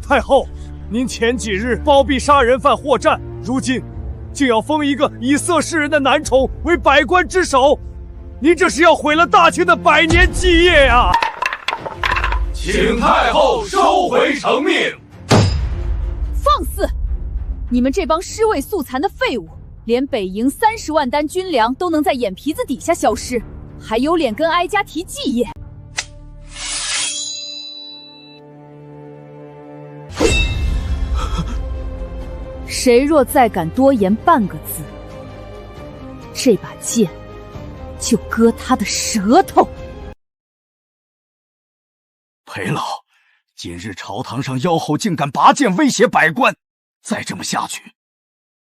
太后，您前几日包庇杀人犯获战，如今竟要封一个以色侍人的男宠为百官之首，您这是要毁了大清的100年基业呀！请太后收回成命。放肆！你们这帮尸位素残的废物，连北营30万担军粮都能在眼皮子底下消失，还有脸跟哀家提继业？谁若再敢多言半个字，这把剑就割他的舌头！裴老，今日朝堂上妖后竟敢拔剑威胁百官，再这么下去，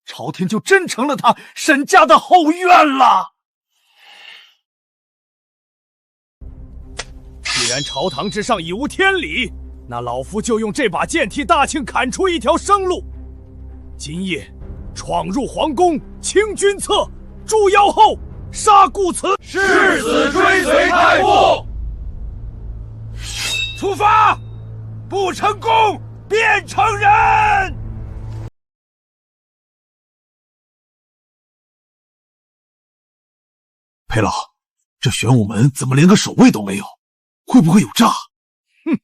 朝廷就真成了他沈家的后院了。既然朝堂之上已无天理，那老夫就用这把剑替大庆砍出一条生路。今夜闯入皇宫，清君侧，诛妖后，杀顾慈，誓死追随太傅。出发！不成功便成仁。裴老，这玄武门怎么连个守卫都没有？会不会有诈？哼！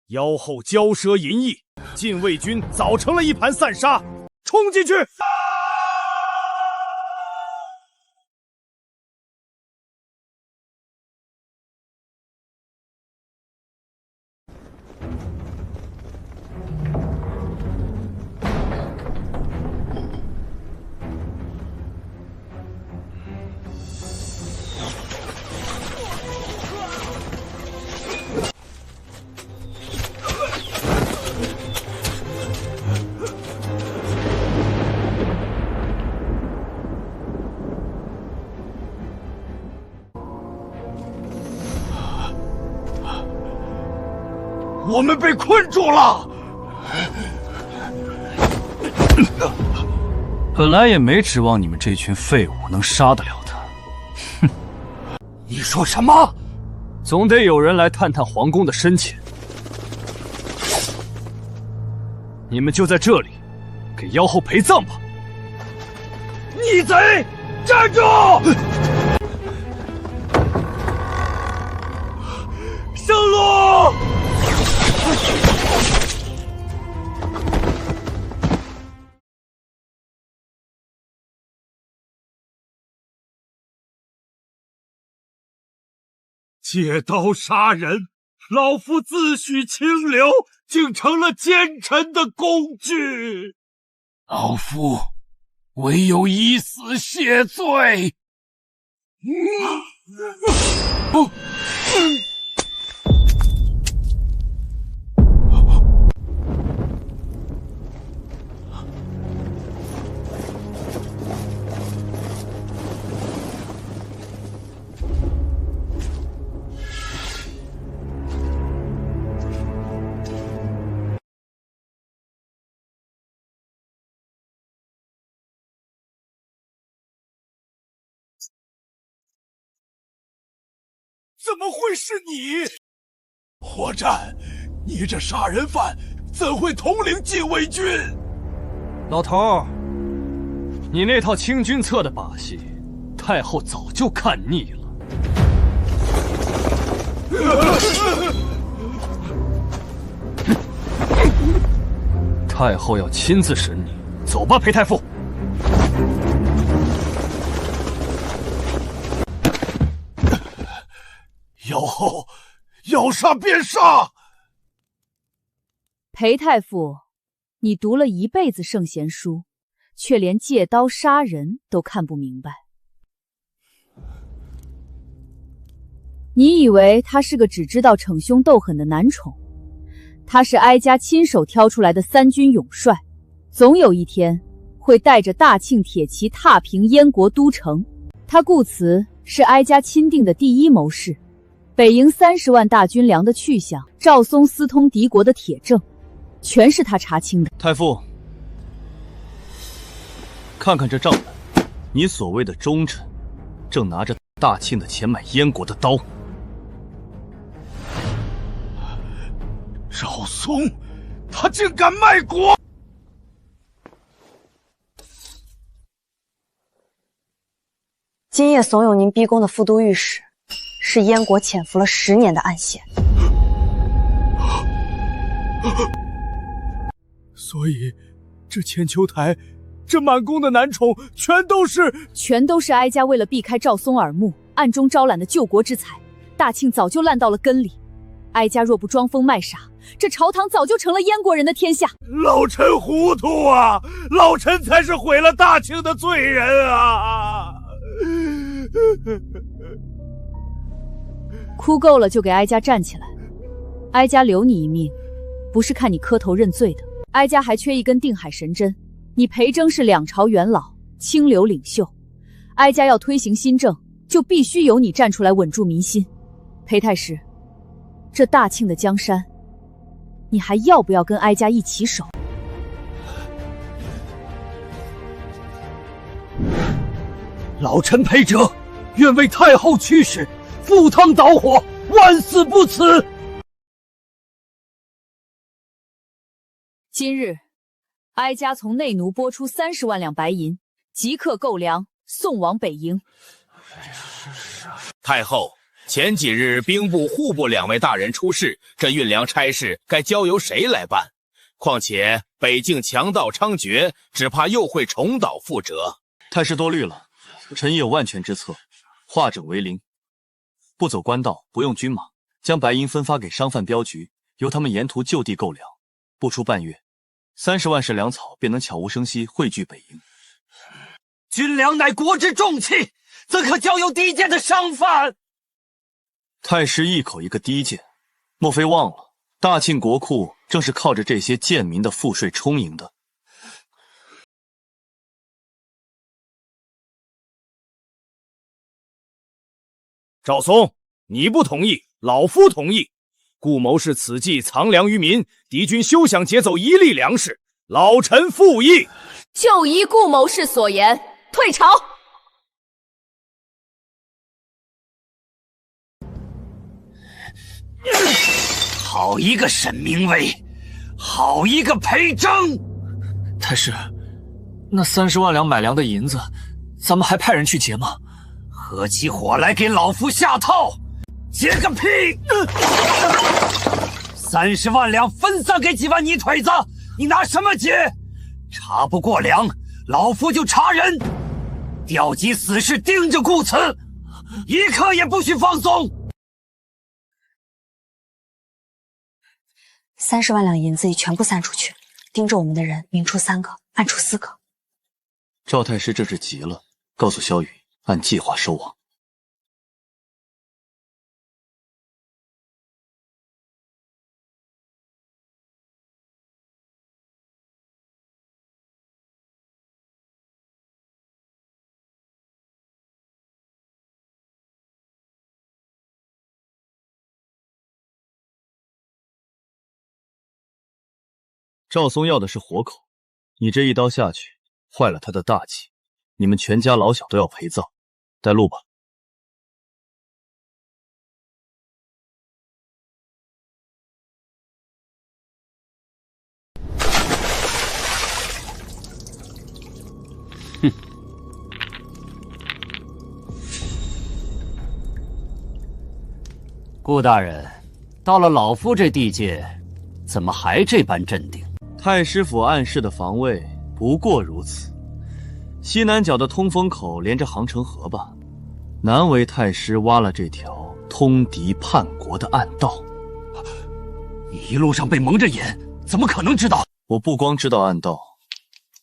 妖后骄奢淫逸，禁卫军早成了一盘散沙，冲进去！我们被困住了。本来也没指望你们这群废物能杀得了他。哼！你说什么？总得有人来探探皇宫的深浅。你们就在这里，给妖后陪葬吧！逆贼，站住！生路！借刀杀人，老夫自诩清流，竟成了奸臣的工具。老夫唯有以死谢罪。怎么会是你？火战，你这杀人犯怎会统领禁卫军？老头儿，你那套清君侧的把戏，太后早就看腻了。太后要亲自审你，走吧，裴太傅。妖后，要杀便杀！裴太傅，你读了一辈子圣贤书，却连借刀杀人都看不明白。你以为他是个只知道逞凶斗狠的男宠？他是哀家亲手挑出来的3军勇帅，总有一天会带着大庆铁骑踏平燕国都城。他顾慈是哀家钦定的第一谋士。北营30万大军粮的去向，赵松私通敌国的铁证，全是他查清的。太傅，看看这账本，你所谓的忠臣，正拿着大庆的钱买燕国的刀。赵松，他竟敢卖国！今夜怂恿您逼宫的副都御史，是燕国潜伏了10年的暗线。所以，这千秋台，这满宫的男宠，全都是哀家为了避开赵松耳目，暗中招揽的救国之才。大庆早就烂到了根里，哀家若不装疯卖傻，这朝堂早就成了燕国人的天下。老臣糊涂啊！老臣才是毁了大庆的罪人啊！哭够了就给哀家站起来，哀家留你一命，不是看你磕头认罪的。哀家还缺一根定海神针，你裴征是两朝元老，清流领袖，哀家要推行新政，就必须由你站出来稳住民心。裴太师，这大庆的江山，你还要不要跟哀家一起守？老臣裴哲，愿为太后驱使，赴汤蹈火，万死不辞。今日，哀家从内奴拨出30万两白银，即刻购粮，送往北营。太后，前几日兵部、户部2位大人出事，这运粮差事该交由谁来办？况且北境强盗猖獗，只怕又会重蹈覆辙。太师多虑了，臣也有万全之策，化整为零，不走官道，不用军马，将白银分发给商贩镖局，由他们沿途就地购粮，不出半月，30万石粮草便能悄无声息汇聚北营。军粮乃国之重器，怎可交由低贱的商贩？太师一口一个低贱，莫非忘了大庆国库正是靠着这些贱民的赋税充盈的？赵松，你不同意，老夫同意。顾谋士此计藏粮于民，敌军休想劫走一粒粮食，老臣附议。就依顾谋士所言，退朝。好一个沈明威，好一个裴征！太师，那30万两买粮的银子，咱们还派人去劫吗？合起伙来给老夫下套！劫个屁！30万两分散给几万泥腿子，你拿什么劫？查不过粮，老夫就查人，调集死士盯着顾此，一刻也不许放松。30万两银子已全部散出去，盯着我们的人明出3个，暗出4个。赵太师这是急了，告诉萧雨，按计划收网。赵松要的是活口，你这一刀下去，坏了他的大计，你们全家老小都要陪葬。带路吧。哼，顾大人，到了老夫这地界，怎么还这般镇定？太师府暗室的防卫不过如此。西南角的通风口连着杭城河吧，难为太师挖了这条通敌叛国的暗道。你一路上被蒙着眼，怎么可能知道？我不光知道暗道，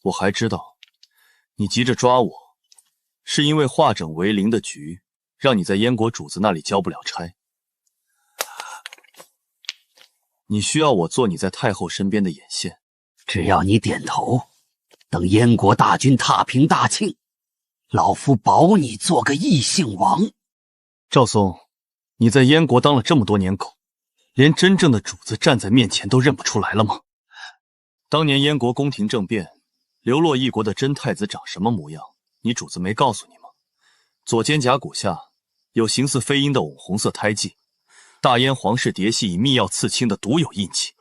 我还知道，你急着抓我，是因为化整为零的局，让你在燕国主子那里交不了差。你需要我做你在太后身边的眼线。只要你点头，等燕国大军踏平大庆，老夫保你做个异姓王。赵松，你在燕国当了这么多年狗，连真正的主子站在面前都认不出来了吗？当年燕国宫廷政变，流落异国的真太子长什么模样，你主子没告诉你吗？左肩胛骨下有形似飞鹰的藕红色胎记，大燕皇室嫡系以密钥刺青的独有印记。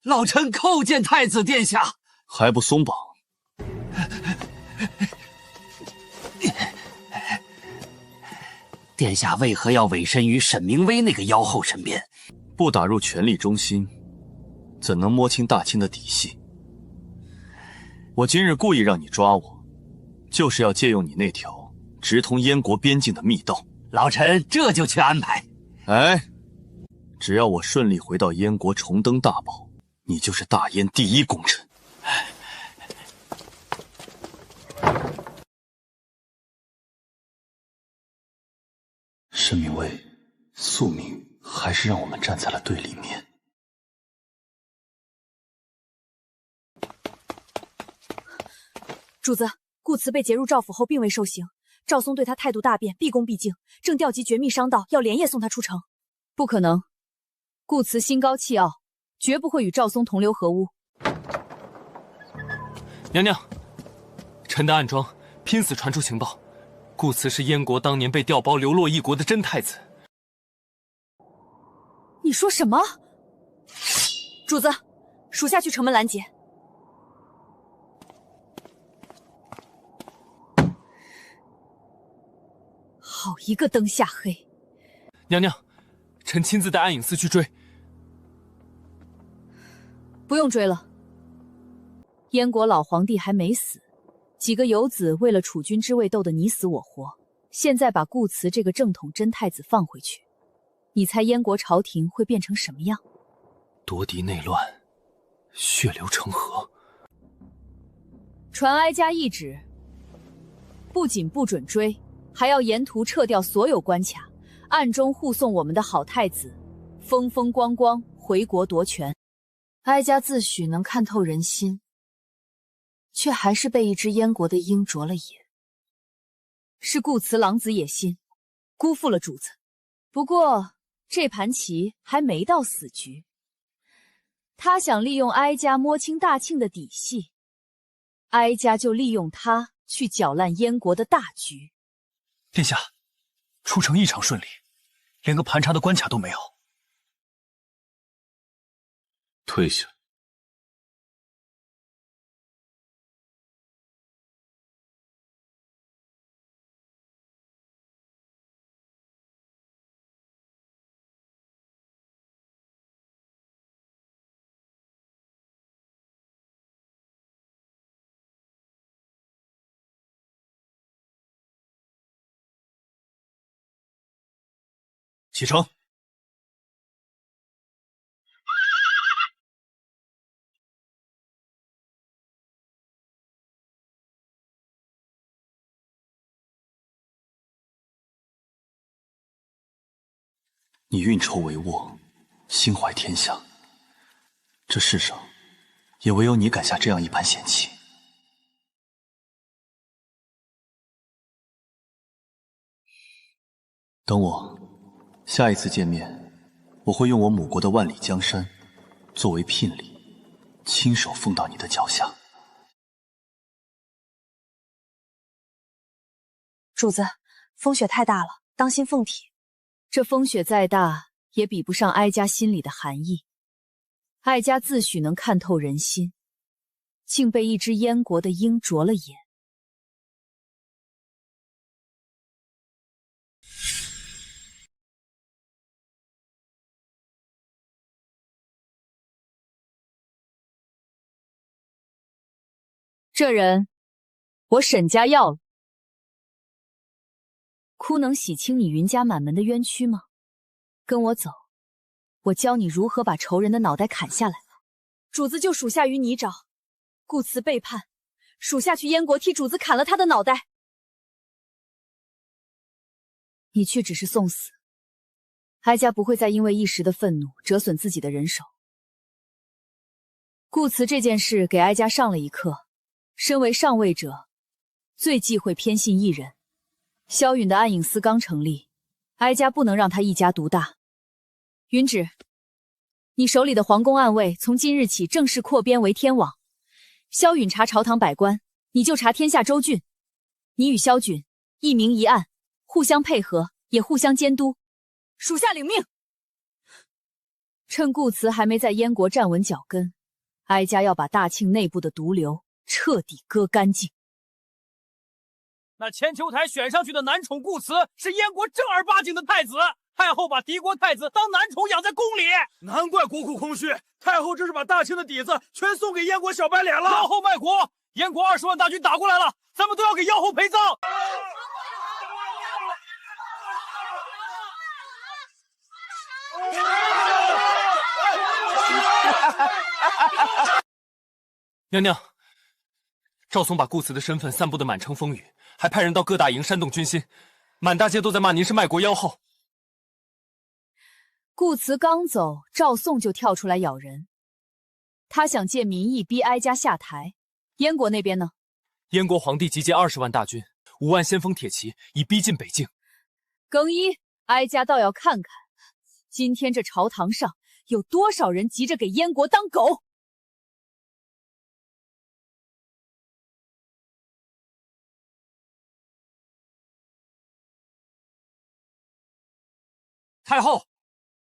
老臣叩见太子殿下。还不松绑？殿下为何要委身于沈明威那个妖后身边？不打入权力中心，怎能摸清大清的底细？我今日故意让你抓我，就是要借用你那条直通燕国边境的密道。老臣这就去安排。哎，只要我顺利回到燕国重登大宝，你就是大燕第一功臣。沈明威，宿命还是让我们站在了对立面。主子，顾慈被劫入赵府后并未受刑，赵松对他态度大变，毕恭毕敬，正调集绝密商道，要连夜送他出城。不可能，顾慈心高气傲，绝不会与赵松同流合污。娘娘，臣的暗桩拼死传出情报，顾慈是燕国当年被调包流落异国的真太子。你说什么？主子，属下去城门拦截。好一个灯下黑！娘娘，臣亲自带暗影司去追。不用追了，燕国老皇帝还没死，几个游子为了储君之位斗得你死我活，现在把顾慈这个正统真太子放回去，你猜燕国朝廷会变成什么样？夺嫡内乱，血流成河。传哀家懿旨，不仅不准追，还要沿途撤掉所有关卡，暗中护送我们的好太子风风光光回国夺权。哀家自诩能看透人心，却还是被一只燕国的鹰啄了眼。是顾慈狼子野心，辜负了主子。不过这盘棋还没到死局，他想利用哀家摸清大庆的底细，哀家就利用他去搅烂燕国的大局。殿下，出城异常顺利，连个盘查的关卡都没有。退下。启程。你运筹帷幄，心怀天下，这世上也唯有你敢下这样一盘险棋。等我，下一次见面，我会用我母国的万里江山作为聘礼，亲手奉到你的脚下。主子，风雪太大了，当心凤体。这风雪再大，也比不上哀家心里的寒意。哀家自诩能看透人心，竟被一只燕国的鹰啄了眼。这人，我沈家要了。哭能洗清你云家满门的冤屈吗？跟我走，我教你如何把仇人的脑袋砍下来。主子就属下与你找，顾慈背叛，属下去燕国替主子砍了他的脑袋。你去只是送死，哀家不会再因为一时的愤怒折损自己的人手。顾慈这件事给哀家上了一课，身为上位者，最忌讳偏信一人。萧允的暗影司刚成立，哀家不能让他一家独大。允旨，你手里的皇宫暗卫从今日起正式扩编为天网。萧允查朝堂百官，你就查天下州郡。你与萧允一明一暗，互相配合，也互相监督。属下领命。趁顾慈还没在燕国站稳脚跟，哀家要把大庆内部的毒瘤彻底割干净。那千秋台选上去的男宠顾慈是燕国正儿八经的太子，太后把敌国太子当男宠养在宫里，难怪国库空虚。太后这是把大清的底子全送给燕国小白脸了。妖后卖国，燕国20万大军打过来了，咱们都要给妖后陪葬。娘娘，赵松把顾慈的身份散布的满城风雨，还派人到各大营煽动军心，满大街都在骂您是卖国妖后。顾慈刚走，赵宋就跳出来咬人，他想借民意逼哀家下台。燕国那边呢？燕国皇帝集结20万大军，5万先锋铁骑，已逼近北境。更衣，哀家倒要看看，今天这朝堂上有多少人急着给燕国当狗。太后，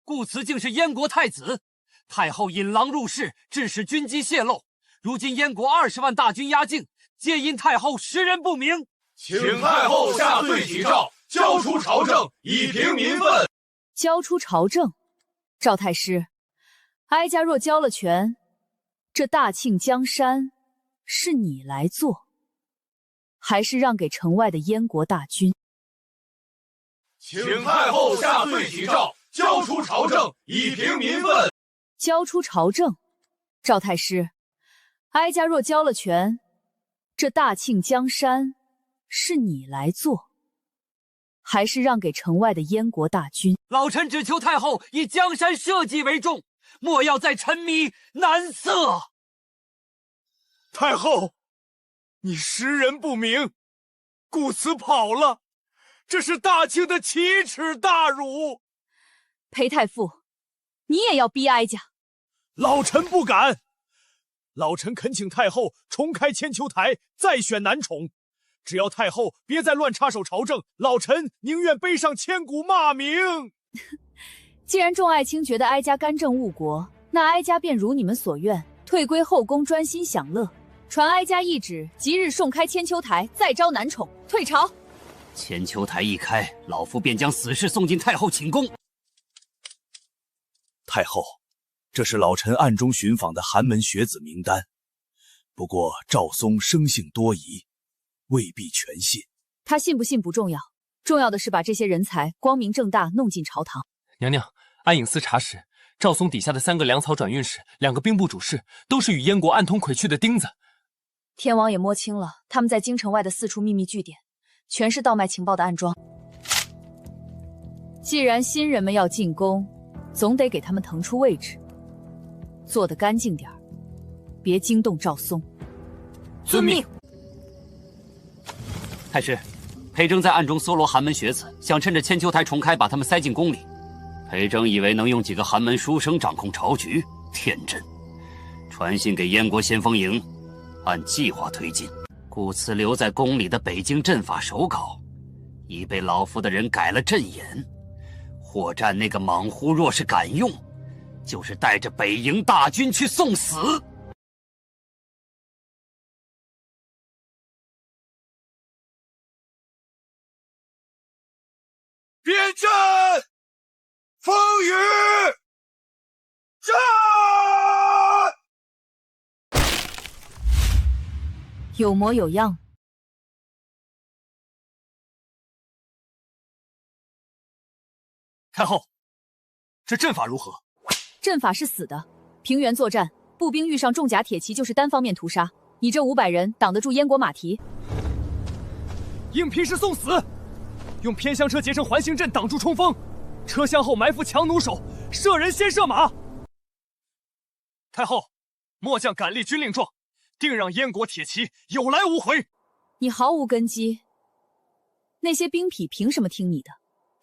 顾慈竟是燕国太子，太后引狼入室，致使军机泄露。如今燕国20万大军压境，皆因太后识人不明，请太后下罪己诏，交出朝政，以平民愤。交出朝政，赵太师，哀家若交了权，这大庆江山是你来做，还是让给城外的燕国大军？请太后下罪己诏，交出朝政，以平民愤。交出朝政，赵太师，哀家若交了权，这大庆江山是你来做，还是让给城外的燕国大军？老臣只求太后以江山社稷为重，莫要再沉迷男色。太后，你识人不明，顾慈跑了，这是大清的奇耻大辱。裴太傅，你也要逼哀家？老臣不敢。老臣恳请太后重开千秋台，再选男宠。只要太后别再乱插手朝政，老臣宁愿背上千古骂名。既然众爱卿觉得哀家干政误国，那哀家便如你们所愿，退归后宫，专心享乐。传哀家懿旨，即日送开千秋台，再招男宠，退朝。千秋台一开，老夫便将死士送进太后寝宫。太后，这是老臣暗中寻访的寒门学子名单，不过赵松生性多疑，未必全信。他信不信不重要，重要的是把这些人才光明正大弄进朝堂。娘娘，安隐司查实，赵松底下的3个粮草转运使、2个兵部主事，都是与燕国暗通诡谲的钉子。天王也摸清了，他们在京城外的4处秘密据点，全是盗卖情报的暗桩。既然新人们要进宫，总得给他们腾出位置，做得干净点儿，别惊动赵松。遵命。太师，裴征在暗中搜罗寒门学子，想趁着千秋台重开把他们塞进宫里。裴征以为能用几个寒门书生掌控朝局，天真。传信给燕国先锋营，按计划推进。顾慈留在宫里的北京阵法手稿，已被老夫的人改了阵眼。霍战那个莽夫若是敢用，就是带着北营大军去送死。边阵，风雨，战！有模有样。太后，这阵法如何？阵法是死的，平原作战，步兵遇上重甲铁骑就是单方面屠杀。你这500人挡得住燕国马蹄？应皮实送死，用偏厢车结成环形阵挡住冲锋，车厢后埋伏强弩手，射人先射马。太后，末将敢立军令状，定让燕国铁骑有来无回。你毫无根基，那些兵痞凭什么听你的？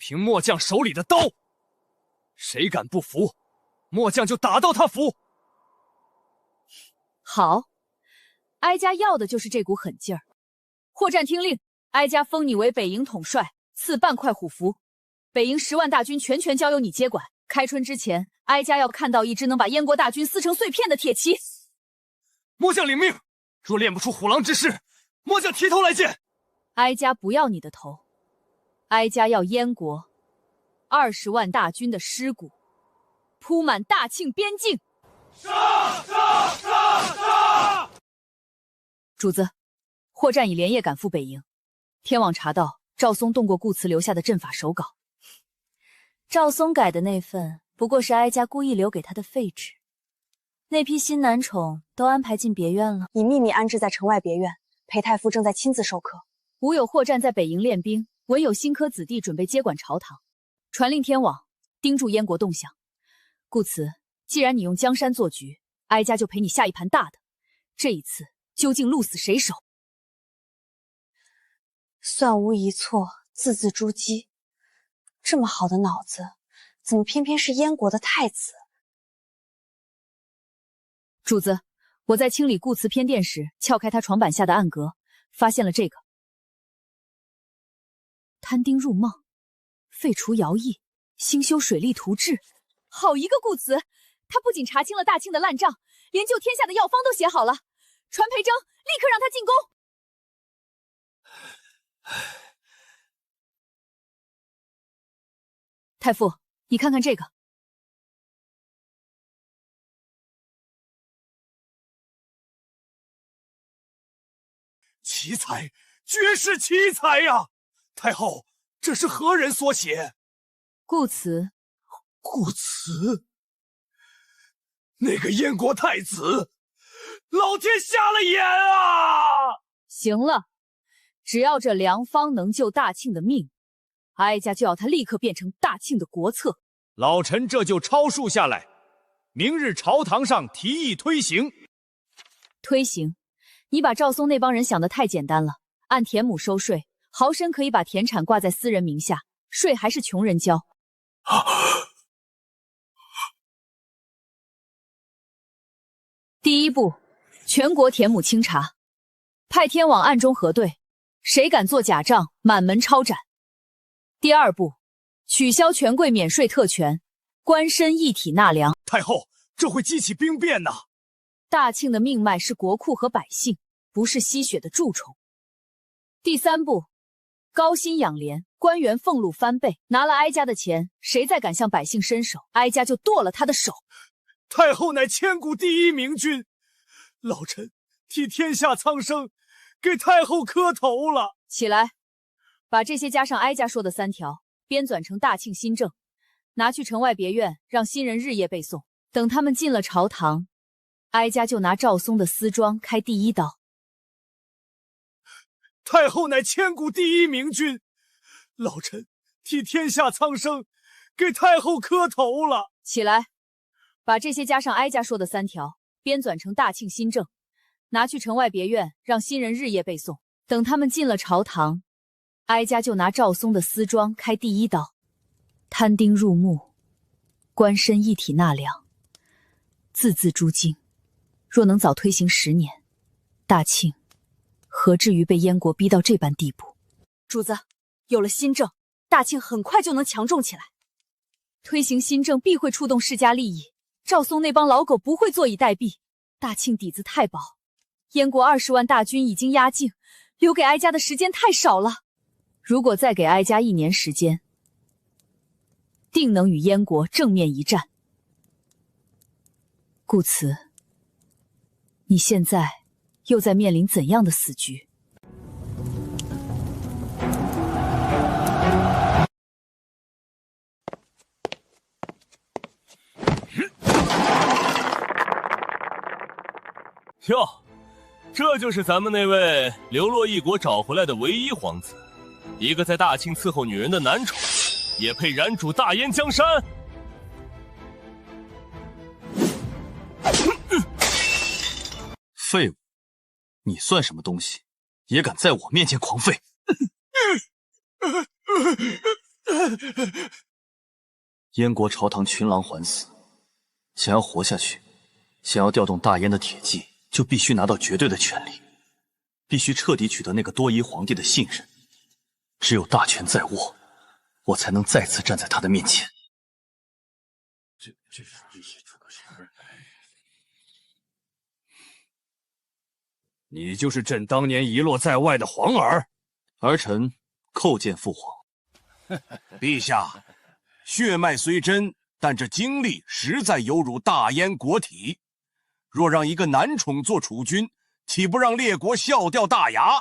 凭末将手里的刀，谁敢不服，末将就打到他服。好，哀家要的就是这股狠劲儿。霍战听令，哀家封你为北营统帅，赐半块虎符。北营10万大军全交由你接管。开春之前，哀家要看到一支能把燕国大军撕成碎片的铁骑。末将领命。若练不出虎狼之势，末将提头来见。哀家不要你的头，哀家要燕国20万大军的尸骨，铺满大庆边境。杀！主子，霍战已连夜赶赴北营。天网查到赵松动过顾辞留下的阵法手稿。赵松改的那份不过是哀家故意留给他的废纸。那批新男宠都安排进别院了，已秘密安置在城外别院。裴太傅正在亲自授课。吾有霍战在北营练兵，文有新科子弟准备接管朝堂，传令天网盯住燕国动向。故此，既然你用江山做局，哀家就陪你下一盘大的。这一次究竟鹿死谁手？算无一错，字字珠玑。这么好的脑子，怎么偏偏是燕国的太子？主子，我在清理顾辞偏殿时，撬开他床板下的暗格，发现了这个：摊丁入梦，废除徭役，兴修水利图志。好一个顾辞！他不仅查清了大庆的烂账，连救天下的药方都写好了。传裴征，立刻让他进宫。太傅，你看看这个。奇才，绝世奇才呀！太后，这是何人所写？顾辞。顾辞？那个燕国太子，老天瞎了眼啊！行了，只要这良方能救大庆的命，哀家就要他立刻变成大庆的国策。老臣这就抄述下来，明日朝堂上提议推行。推行？你把赵松那帮人想得太简单了。按田亩收税，豪绅可以把田产挂在私人名下，税还是穷人交。第一步，全国田亩清查，派天网暗中核对，谁敢做假账，满门抄斩。第二步，取消权贵免税特权，官绅一体纳粮。太后，这会激起兵变呐！大庆的命脉是国库和百姓，不是吸血的蛀虫。第三步，高薪养廉，官员俸禄翻倍，拿了哀家的钱，谁再敢向百姓伸手，哀家就剁了他的手。太后乃千古第一明君，老臣替天下苍生给太后磕头了。起来，把这些加上哀家说的3条，编纂成大庆新政，拿去城外别院，让新人日夜背诵。等他们进了朝堂，哀家就拿赵松的私庄开第一刀。太后乃千古第一明君，老臣替天下苍生给太后磕头了。起来，把这些加上哀家说的3条，编纂成大庆新政，拿去城外别院，让新人日夜背诵。等他们进了朝堂，哀家就拿赵松的私庄开第一刀。摊丁入目，官绅一体纳粮，字字珠玑。若能早推行10年，大庆何至于被燕国逼到这般地步？主子，有了新政，大庆很快就能强壮起来。推行新政必会触动世家利益，赵松那帮老狗不会坐以待毙。大庆底子太薄，燕国20万大军已经压境，留给哀家的时间太少了。如果再给哀家1年时间，定能与燕国正面一战。故此，你现在又在面临怎样的死局？哟，这就是咱们那位流落异国找回来的唯一皇子，一个在大庆伺候女人的男宠，也配染主大燕江山？废物！你算什么东西，也敢在我面前狂吠？燕国朝堂群狼环死，想要活下去，想要调动大燕的铁骑，就必须拿到绝对的权力，必须彻底取得那个多疑皇帝的信任。只有大权在握，我才能再次站在他的面前。你就是朕当年遗落在外的皇儿。儿臣叩见父皇。陛下，血脉虽真，但这经历实在有辱大燕国体。若让一个男宠做储君，岂不让列国笑掉大牙？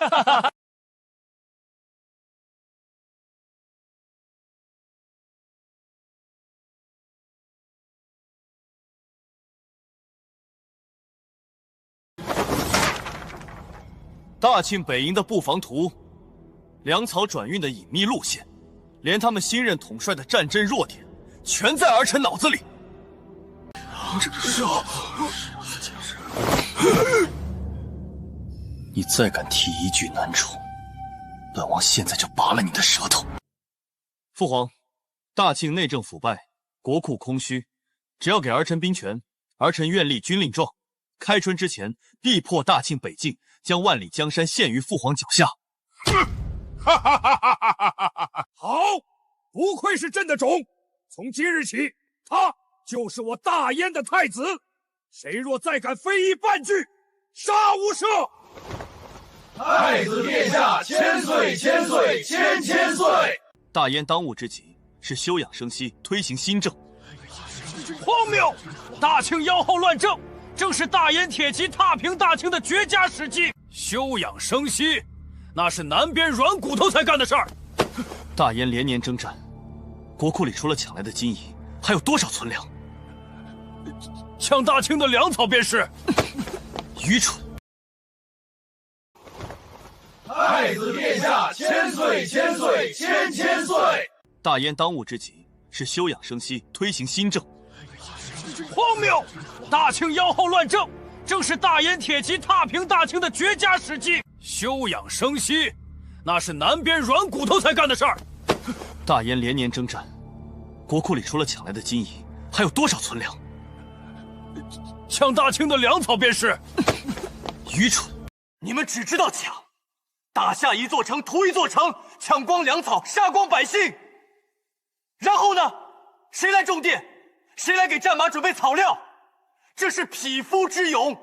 大庆北营的布防图，粮草转运的隐秘路线，连他们新任统帅的战争弱点，全在儿臣脑子里。你再敢提一句难处，本王现在就拔了你的舌头。父皇，大庆内政腐败，国库空虚，只要给儿臣兵权，儿臣愿立军令状，开春之前必破大庆北境，将万里江山献于父皇脚下。哈哈哈哈哈哈！好，不愧是朕的种。从今日起，他就是我大燕的太子。谁若再敢非议半句，杀无赦！太子殿下千岁千岁千千岁！大燕当务之急是休养生息，推行新政。荒谬！大庆妖后乱政，正是大燕铁骑踏平大清的绝佳时机。休养生息，那是南边软骨头才干的事儿。大燕连年征战，国库里除了抢来的金银，还有多少存粮？抢大清的粮草便是。愚蠢！太子殿下千岁千岁千千岁！大燕当务之急是休养生息，推行新政。荒谬！大庆妖后乱政，正是大燕铁骑踏平大清的绝佳时机。休养生息，那是南边软骨头才干的事儿。大燕连年征战，国库里除了抢来的金银，还有多少存粮？抢大清的粮草便是。愚蠢！你们只知道抢，打下一座城屠一座城，抢光粮草，杀光百姓。然后呢？谁来种地？谁来给战马准备草料？这是匹夫之勇。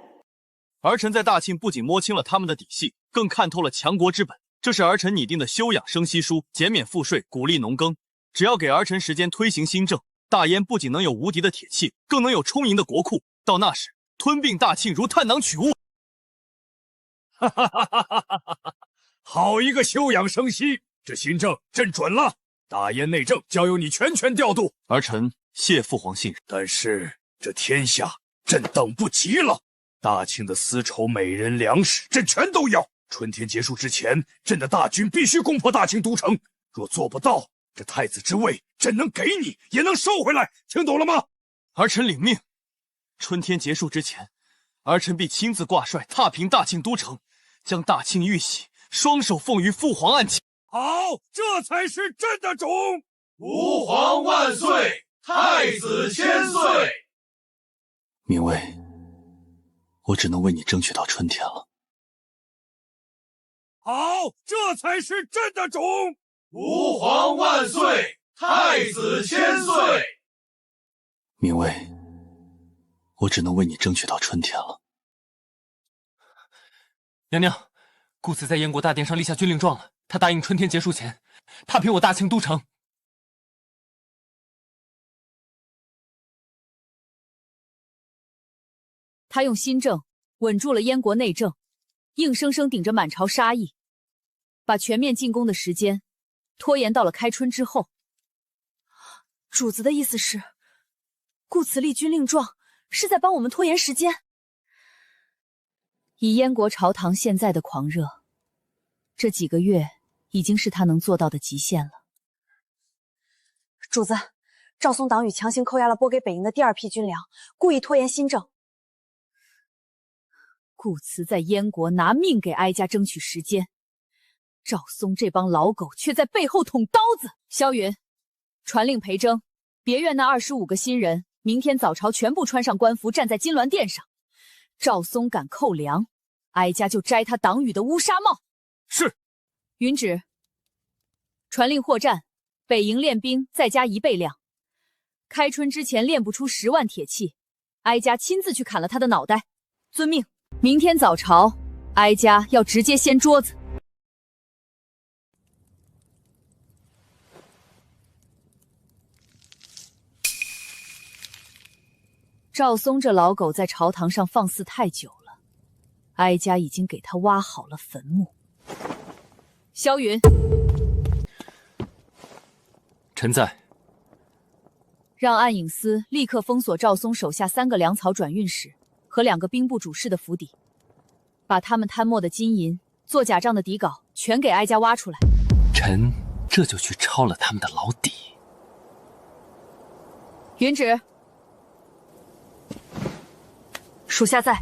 儿臣在大庆不仅摸清了他们的底细，更看透了强国之本。这是儿臣拟定的休养生息书，减免赋税，鼓励农耕。只要给儿臣时间推行新政，大燕不仅能有无敌的铁器，更能有充盈的国库。到那时，吞并大庆如探囊取物。哈哈哈哈哈哈！好一个休养生息！这新政朕准了，大燕内政交由你全权调度。儿臣谢父皇信任。但是这天下朕等不及了，大庆的丝绸、美人、粮食，朕全都要。春天结束之前，朕的大军必须攻破大庆都城。若做不到，这太子之位，朕能给你，也能收回来。听懂了吗？儿臣领命。春天结束之前，儿臣必亲自挂帅踏平大庆都城，将大庆玉玺双手奉于父皇案前。好，这才是朕的种。吾皇万岁，太子千岁。明卫，我只能为你争取到春天了。好，这才是朕的种。吾皇万岁，太子千岁。明卫，我只能为你争取到春天了。娘娘，顾此在燕国大殿上立下军令状了，他答应春天结束前踏平我大庆都城。他用新政稳住了燕国内政，硬生生顶着满朝杀意，把全面进攻的时间拖延到了开春之后。主子的意思是，顾此立军令状是在帮我们拖延时间？以燕国朝堂现在的狂热，这几个月已经是他能做到的极限了。主子，赵松党羽强行扣押了拨给北营的第二批军粮，故意拖延新政。顾慈在燕国拿命给哀家争取时间，赵松这帮老狗却在背后捅刀子。萧云，传令裴征，别院那25个新人，明天早朝全部穿上官服，站在金銮殿上。赵松敢扣粮，哀家就摘他党羽的乌纱帽。是。允旨。传令获战，北营练兵再加1倍量。开春之前练不出10万铁器，哀家亲自去砍了他的脑袋。遵命。明天早朝，哀家要直接掀桌子。赵松这老狗在朝堂上放肆太久了，哀家已经给他挖好了坟墓。萧云，臣在。让暗影司立刻封锁赵松手下3个粮草转运使和2个兵部主事的府邸，把他们贪墨的金银、做假账的底稿全给哀家挖出来。臣这就去抄了他们的老底。允旨。属下在。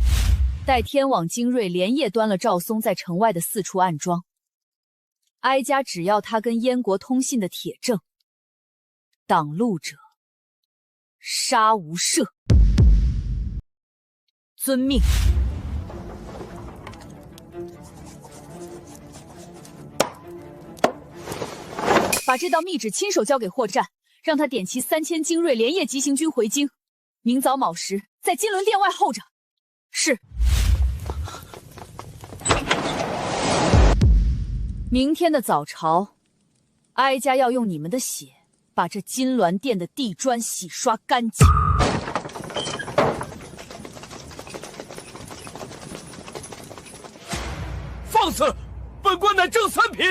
待天网精锐连夜端了赵松在城外的4处暗桩，哀家只要他跟燕国通信的铁证，挡路者杀无赦。遵命。把这道密旨亲手交给霍战，让他点齐3000精锐连夜急行军回京，明早卯时在金轮殿外候着。是。明天的早朝，哀家要用你们的血把这金銮殿的地砖洗刷干净。放肆！本官乃正3品。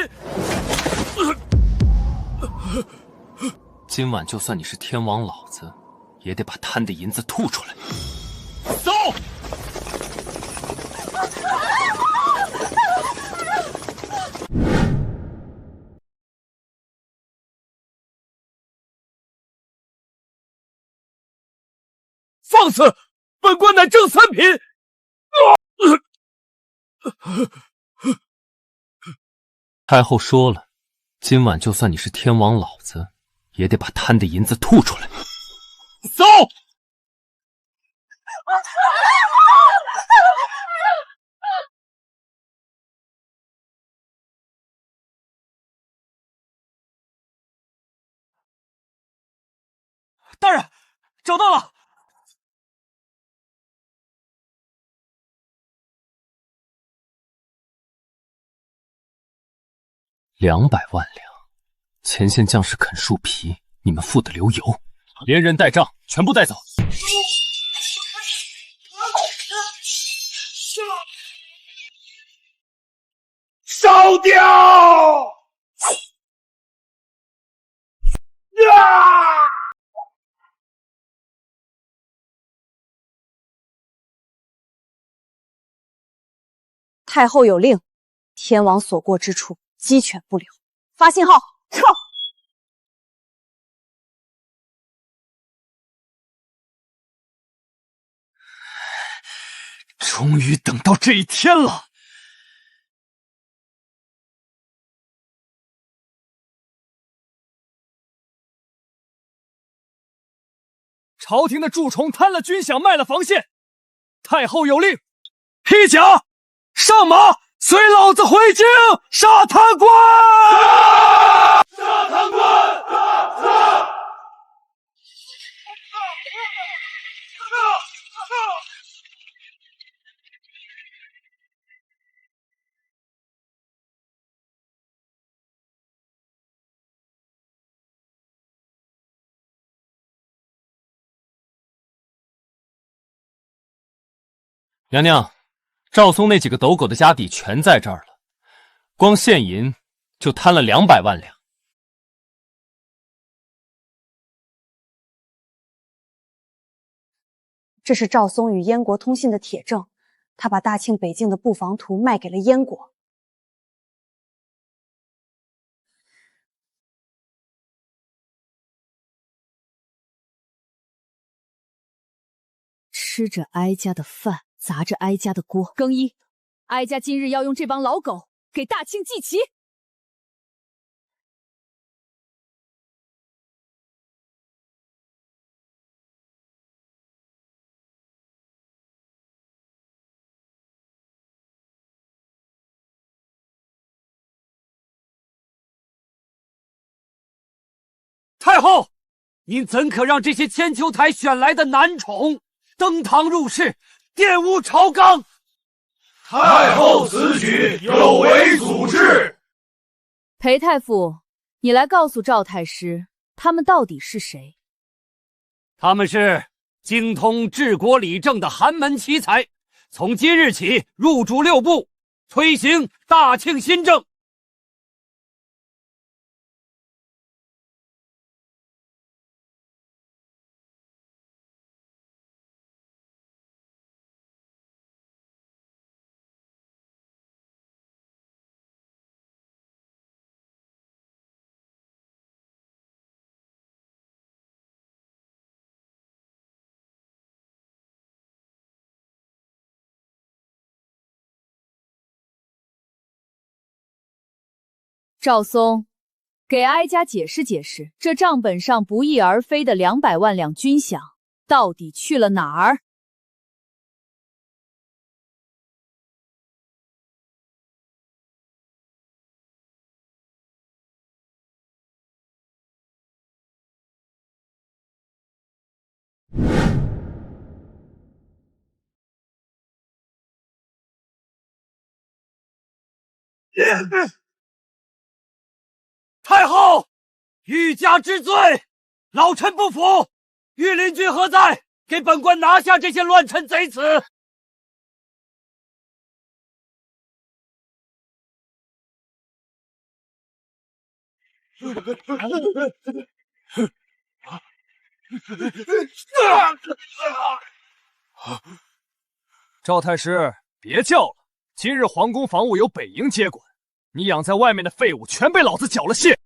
今晚就算你是天王老子，也得把贪的银子吐出来。走！放肆！本官乃正3品。太后说了，今晚就算你是天王老子，也得把贪的银子吐出来。走！大人，找到了。200万两，前线将士啃树皮，你们富得流油，连人带账全部带走。烧掉！太后有令，天王所过之处，鸡犬不留。发信号，撤！终于等到这一天了。朝廷的蛀虫贪了军饷，卖了防线。太后有令，披甲上马，随老子回京杀贪官！杀贪官！娘娘，赵松那几个斗狗的家底全在这儿了，光现银就贪了200万两。这是赵松与燕国通信的铁证，他把大庆北境的布防图卖给了燕国。吃着哀家的饭，砸着哀家的锅。更衣，哀家今日要用这帮老狗给大庆祭旗。太后，您怎可让这些千秋台选来的男宠登堂入室，玷污朝纲？太后此举有违祖制。裴太傅，你来告诉赵太师，他们到底是谁？他们是精通治国理政的寒门奇才，从今日起入主6部，推行大庆新政。赵松，给哀家解释解释，这账本上不翼而飞的200万两军饷到底去了哪儿？太后，欲加之罪，老臣不服。御林军何在？给本官拿下这些乱臣贼子！赵太师，别叫了，今日皇宫防务由北营接管，你养在外面的废物全被老子缴了械。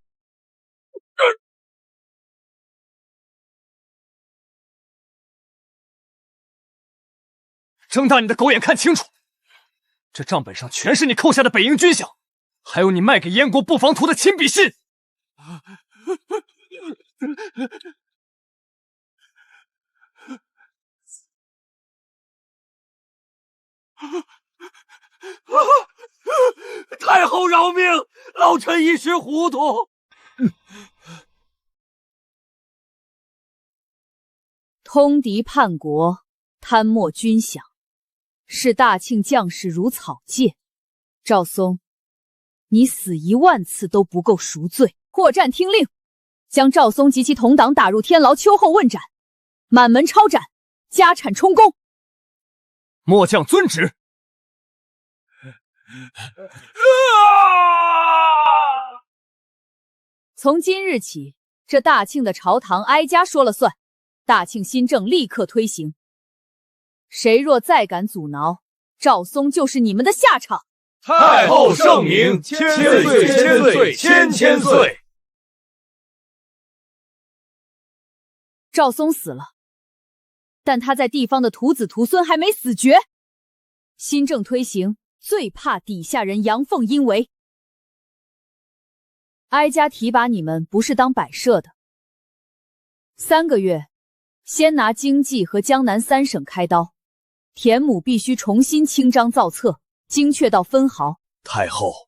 睁大你的狗眼看清楚，这账本上全是你扣下的北营军饷，还有你卖给燕国布防图的亲笔信。太后饶命，老臣一时糊涂。通敌叛国，贪没军饷，视大庆将士如草芥。赵松，你死1万次都不够赎罪。获战听令，将赵松及其同党打入天牢秋后问斩，满门抄斩，家产充公。末将遵旨。从今日起，这大庆的朝堂哀家说了算，大庆新政立刻推行。谁若再敢阻挠，赵松就是你们的下场。太后圣明，千岁千岁千岁。赵松死了，但他在地方的徒子徒孙还没死绝。新政推行，最怕底下人阳奉阴违。哀家提拔你们不是当摆设的。3个月，先拿经济和江南3省开刀，田亩必须重新清章造册，精确到分毫。太后，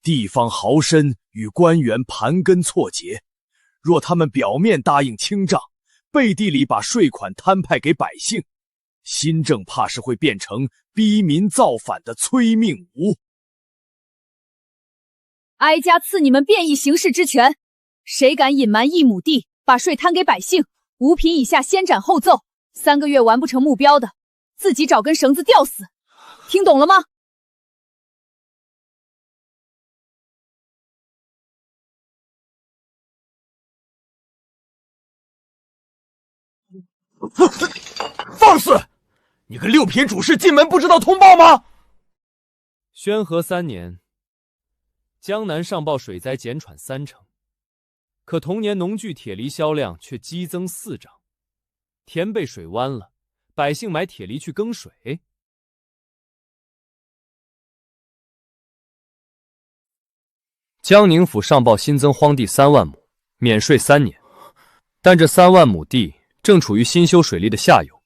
地方豪绅与官员盘根错节，若他们表面答应清账，背地里把税款摊派给百姓，新政怕是会变成逼民造反的催命符。哀家赐你们便宜行事之权，谁敢隐瞒1亩地，把税摊给百姓，5品以下先斩后奏，3个月完不成目标的，自己找根绳子吊死。听懂了吗？放肆！你个6品主事进门不知道通报吗？宣和3年，江南上报水灾减产3成，可同年农具铁犁销量却激增4涨，田被水弯了，百姓买铁犁去耕水。江宁府上报新增荒地3万亩，免税3年，但这3万亩地正处于新修水利的下游，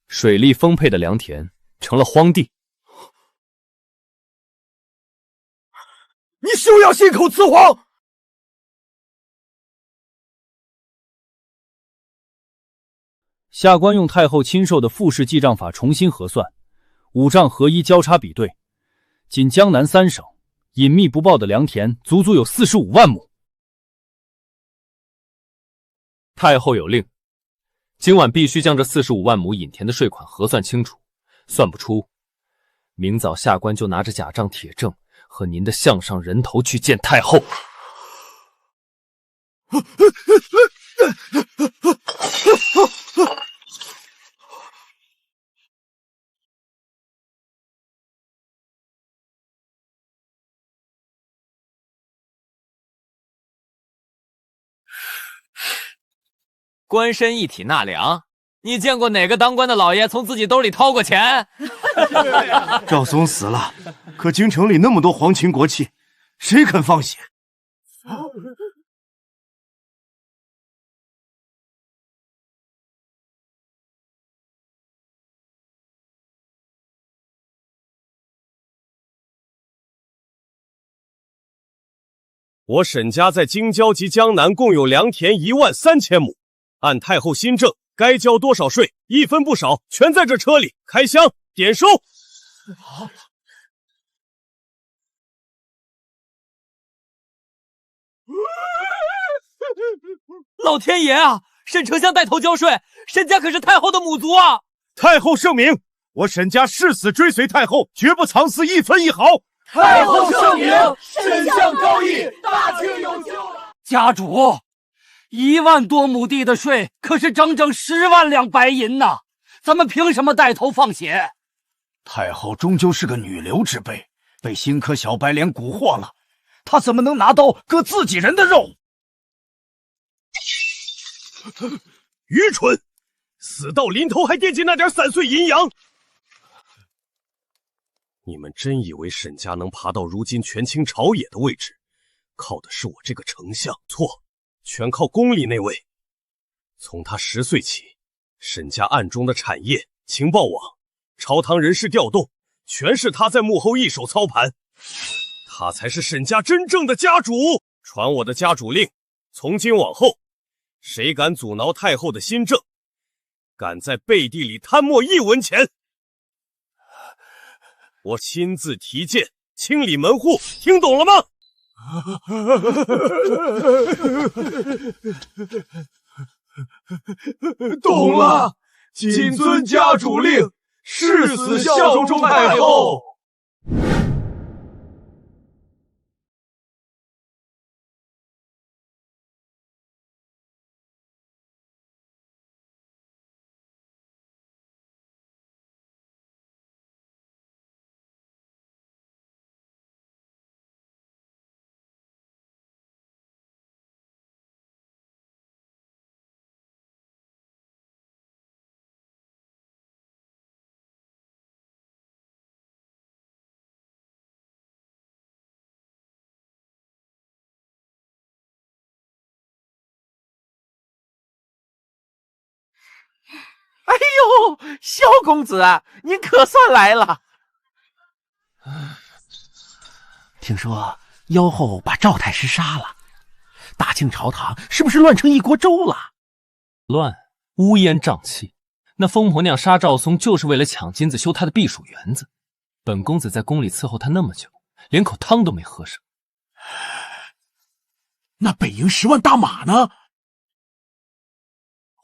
水利丰沛的良田成了荒地。你休要信口雌黄！下官用太后亲授的复式记账法重新核算五丈合一交叉比对，仅江南3省隐秘不报的良田足足有45万亩。太后有令，今晚必须将这45万亩隐田的税款核算清楚，算不出，明早下官就拿着假账铁证和您的项上人头去见太后。官绅一体纳粮，你见过哪个当官的老爷从自己兜里掏过钱？赵松死了，可京城里那么多皇亲国戚，谁肯放血？我沈家在京郊及江南共有良田13000亩，按太后新政，该交多少税，一分不少，全在这车里。开箱点收。老天爷啊！沈丞相带头交税，沈家可是太后的母族啊！太后圣明，我沈家誓死追随太后，绝不藏私一分一毫。太后圣明，沈相高义，大清有救了。家主，1万多亩地的税可是整整10万两白银呐！咱们凭什么带头放血？太后终究是个女流之辈，被新科小白脸蛊惑了，她怎么能拿刀割自己人的肉？愚蠢！死到临头还惦记那点散碎银洋。你们真以为沈家能爬到如今权倾朝野的位置，靠的是我这个丞相？错，全靠宫里那位。从他10岁起，沈家暗中的产业、情报网、朝堂人事调动，全是他在幕后一手操盘。他才是沈家真正的家主。传我的家主令，从今往后，谁敢阻挠太后的新政，敢在背地里贪墨1文钱，我亲自提剑，清理门户，听懂了吗？懂了，谨遵家主令，誓死效忠太后。哎呦，萧公子啊，您可算来了！听说妖后把赵太师杀了，大清朝堂是不是乱成一锅粥了？乱，乌烟瘴气。那疯婆娘杀赵松就是为了抢金子修她的避暑园子。本公子在宫里伺候她那么久，连口汤都没喝上。那北营10万大马呢？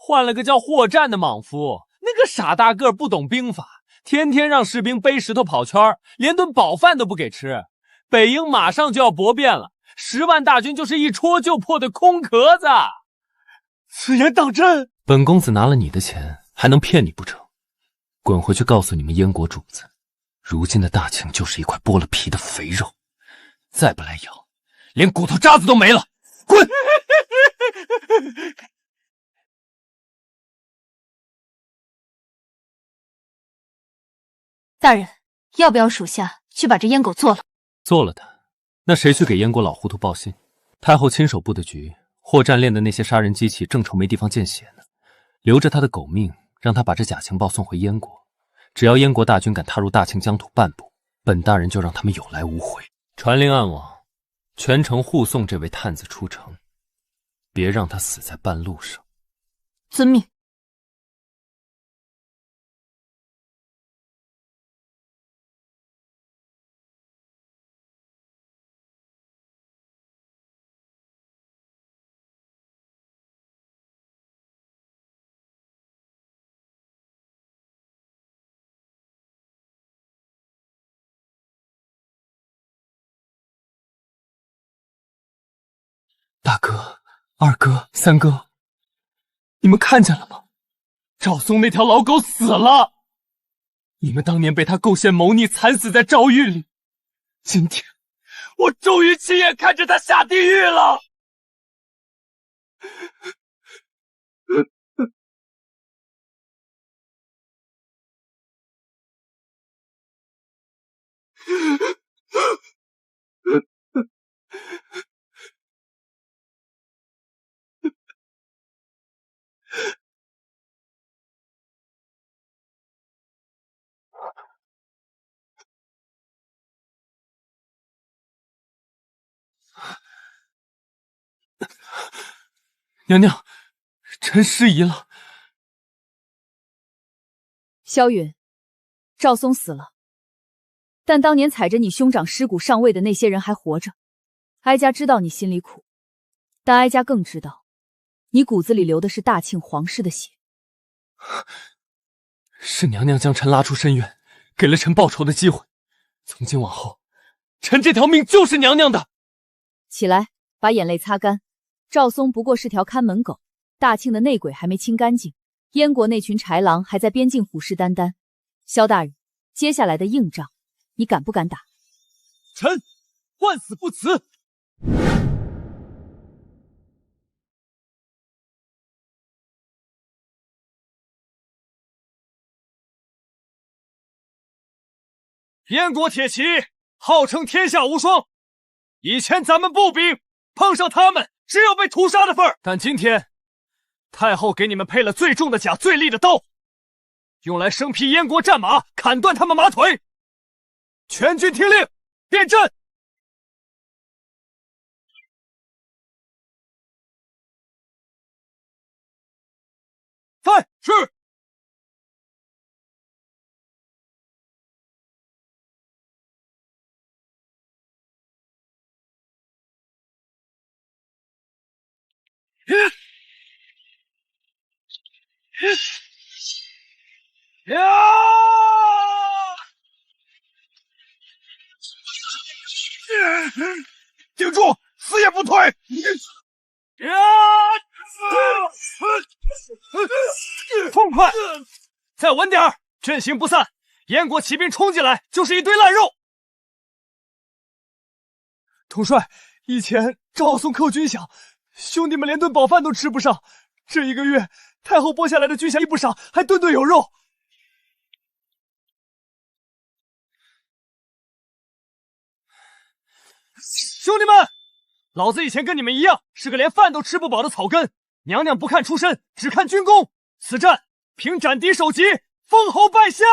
换了个叫霍战的莽夫，那个傻大个不懂兵法，天天让士兵背石头跑圈，连顿饱饭都不给吃。北营马上就要搏变了，10万大军就是一戳就破的空壳子。此言当真？本公子拿了你的钱，还能骗你不成？滚回去告诉你们燕国主子，如今的大清就是一块剥了皮的肥肉，再不来咬，连骨头渣子都没了。滚！大人，要不要属下去把这阉狗做了？做了他，那谁去给燕国老糊涂报信？太后亲手布的局，霍战练的那些杀人机器正愁没地方见血呢。留着他的狗命，让他把这假情报送回燕国。只要燕国大军敢踏入大清疆土半步，本大人就让他们有来无回。传令暗网，全城护送这位探子出城，别让他死在半路上。遵命。大哥、二哥、三哥，你们看见了吗？赵松那条老狗死了！你们当年被他构陷谋逆，惨死在诏狱里。今天，我终于亲眼看着他下地狱了！娘娘，臣失仪了。萧允，赵松死了，但当年踩着你兄长尸骨上位的那些人还活着。哀家知道你心里苦，但哀家更知道，你骨子里流的是大庆皇室的血。是娘娘将臣拉出深渊，给了臣报仇的机会。从今往后，臣这条命就是娘娘的。起来，把眼泪擦干。赵松不过是条看门狗，大庆的内鬼还没清干净，燕国那群豺狼还在边境虎视眈眈。萧大人，接下来的硬仗，你敢不敢打？臣万死不辞。燕国铁骑号称天下无双，以前咱们步兵碰上他们，只有被屠杀的份儿。但今天，太后给你们配了最重的甲、最利的刀，用来生劈燕国战马，砍断他们马腿。全军听令，变阵！范是。顶住，死也不退！痛快！再稳点儿，阵型不散，燕国骑兵冲进来就是一堆烂肉。统帅，以前赵松扣军饷，兄弟们连顿饱饭都吃不上。这1个月，太后拨下来的军饷不少，还顿顿有肉。兄弟们，老子以前跟你们一样，是个连饭都吃不饱的草根。娘娘不看出身，只看军功。此战凭斩敌首级，封侯拜相。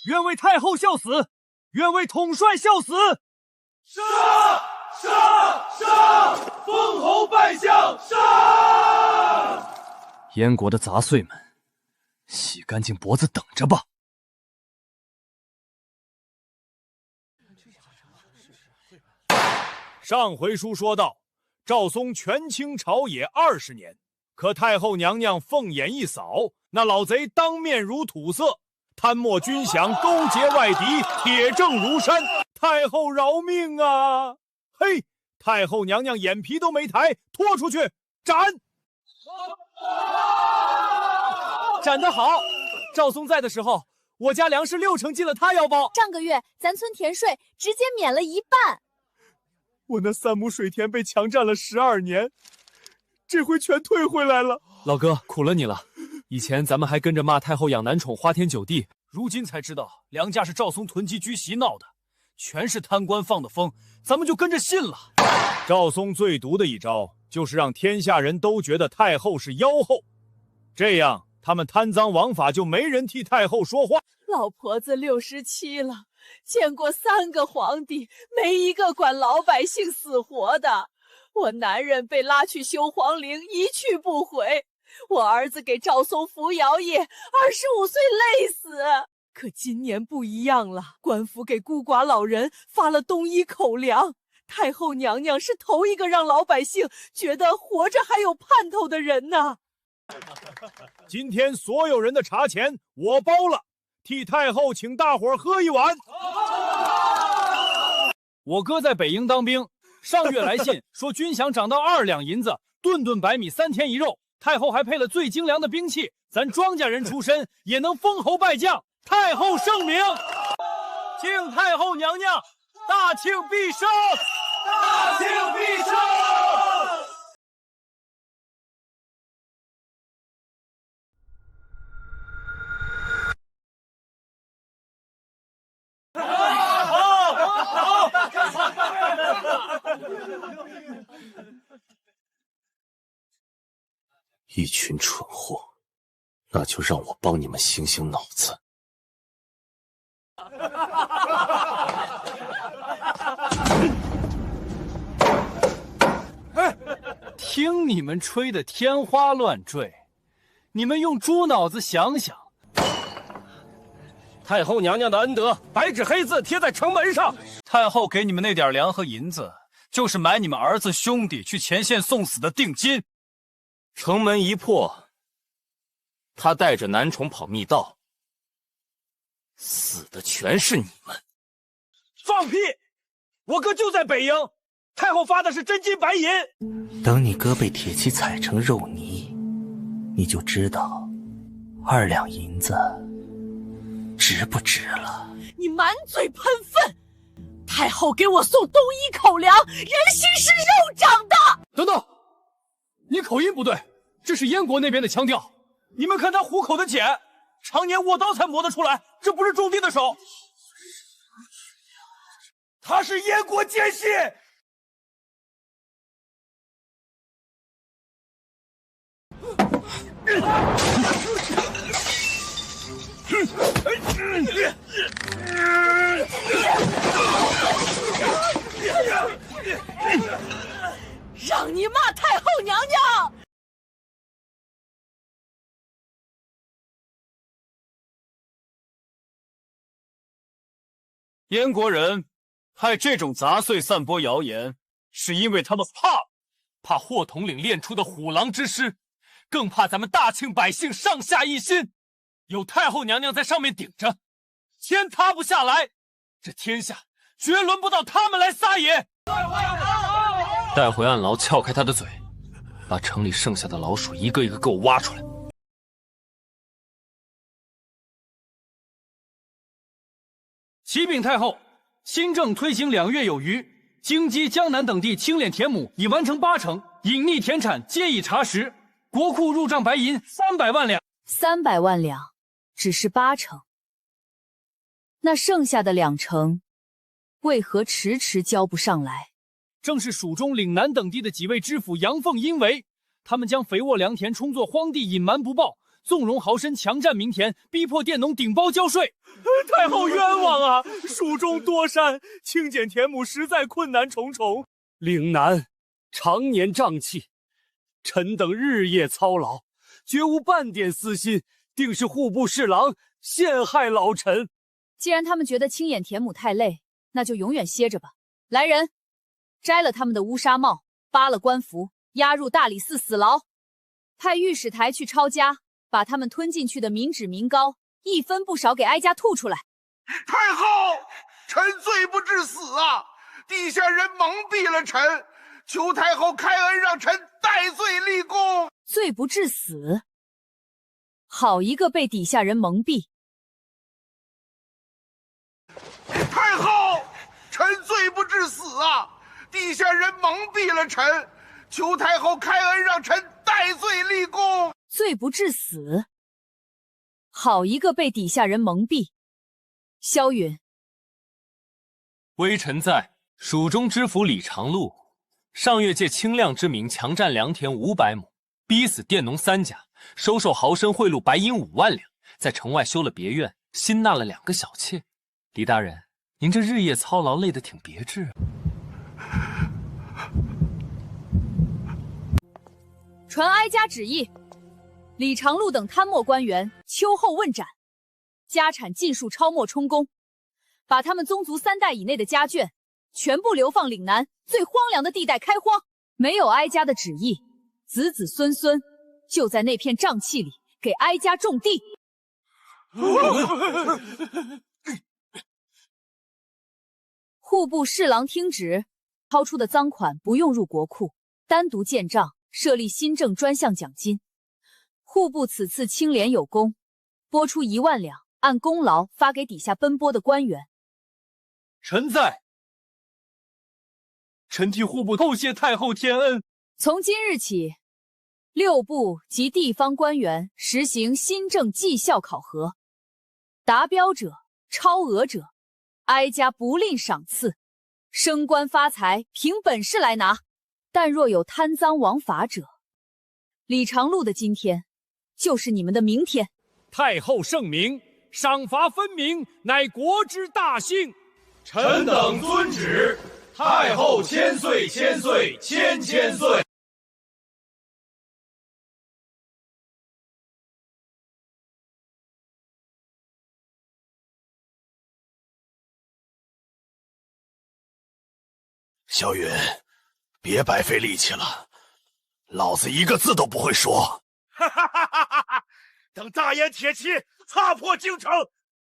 愿为太后效死，愿为统帅效死。杀！封侯拜相！杀！燕国的杂碎们，洗干净脖子等着吧。上回书说到，赵松权倾朝野20年，可太后娘娘凤眼一扫，那老贼当面如土色，贪墨军饷，勾结外敌，铁证如山。太后饶命啊！嘿，太后娘娘眼皮都没抬，拖出去斩！斩得好！赵松在的时候，我家粮食60%进了他腰包。上个月咱村田税直接免了1半。我那3亩水田被强占了12年，这回全退回来了。老哥，苦了你了。以前咱们还跟着骂太后养男宠花天酒地，如今才知道梁家是赵松囤积居席闹的，全是贪官放的风，咱们就跟着信了。赵松最毒的一招，就是让天下人都觉得太后是妖后，这样他们贪赃枉法就没人替太后说话。老婆子67了，见过3个皇帝，没一个管老百姓死活的。我男人被拉去修皇陵，一去不回。我儿子给赵松扶摇曳，25岁累死。可今年不一样了，官府给孤寡老人发了冬衣口粮。太后娘娘是头一个让老百姓觉得活着还有盼头的人呢。今天所有人的茶钱我包了，替太后请大伙儿喝一碗。我哥在北营当兵上月来信说军饷涨到2两银子，顿顿白米，3天一肉。太后还配了最精良的兵器，咱庄稼人出身也能封侯拜将。太后圣明，敬太后娘娘，大庆必胜！大庆必胜！一群蠢货，那就让我帮你们醒醒脑子。听你们吹得天花乱坠，你们用猪脑子想想。太后娘娘的恩德，白纸黑字贴在城门上。太后给你们那点粮和银子，就是买你们儿子兄弟去前线送死的定金。城门一破，他带着男宠跑密道，死的全是你们。放屁！我哥就在北营，太后发的是真金白银。等你哥被铁骑踩成肉泥，你就知道2两银子值不值了。你满嘴喷粪！太后给我送冬衣口粮，人心是肉长的。等等，你口音不对，这是燕国那边的腔调。你们看他虎口的茧，常年握刀才磨得出来，这不是种地的手。他是燕国奸细。让你骂太后娘娘！燕国人派这种杂碎散播谣言，是因为他们怕霍统领练出的虎狼之师，更怕咱们大庆百姓上下一心。有太后娘娘在上面顶着，天塌不下来，这天下绝轮不到他们来撒野。带回暗牢，撬开他的嘴，把城里剩下的老鼠一个一个给我挖出来。启禀太后，新政推行2月有余，京畿、江南等地清敛田亩已完成80%，隐匿田产皆已查实，国库入账白银300万两。300万两只是80%，那剩下的20%为何迟迟交不上来？正是蜀中、岭南等地的几位知府阳奉阴违，他们将肥沃良田充作荒地，隐瞒不报，纵容豪绅强占民田，逼迫佃农顶包交税。太后冤枉啊！蜀中多山，清减田亩实在困难重重。岭南常年瘴气，臣等日夜操劳，绝无半点私心，定是户部侍郎陷害老臣。既然他们觉得清眼田亩太累，那就永远歇着吧。来人，摘了他们的乌纱帽，扒了官服，押入大理寺死牢。派御史台去抄家，把他们吞进去的民脂民膏一分不少给哀家吐出来。太后，臣罪不至死啊！地下人蒙蔽了臣，求太后开恩，让臣戴罪立功。罪不至死，好一个被底下人蒙蔽！太后，臣罪不至死啊！地下人蒙蔽了臣，求太后开恩，让臣戴罪立功。罪不至死，好一个被底下人蒙蔽！萧允，微臣在。蜀中知府李长禄上月借清亮之名强占良田500亩，逼死佃农3家，收受豪绅贿赂白银5万两，在城外修了别院，新纳了2个小妾。李大人，您这日夜操劳，累得挺别致啊。传哀家旨意，李长禄等贪墨官员秋后问斩，家产尽数抄没充公，把他们宗族3代以内的家眷全部流放岭南最荒凉的地带开荒。没有哀家的旨意，子子孙孙就在那片瘴气里给哀家种地。户部侍郎听旨，掏出的赃款不用入国库，单独建账，设立新政专项奖金。户部此次清廉有功，拨出1万两，按功劳发给底下奔波的官员。臣在。臣替户部叩谢太后天恩。从今日起，6部及地方官员实行新政绩效考核，达标者、超额者，挨家不吝赏赐，升官发财凭本事来拿。但若有贪赃枉法者，李长路的今天就是你们的明天。太后圣明，赏罚分明，乃国之大幸。臣等遵旨。太后千岁千岁千千岁。萧云，别白费力气了，老子一个字都不会说。哈哈哈哈哈！等大燕铁骑踏破京城，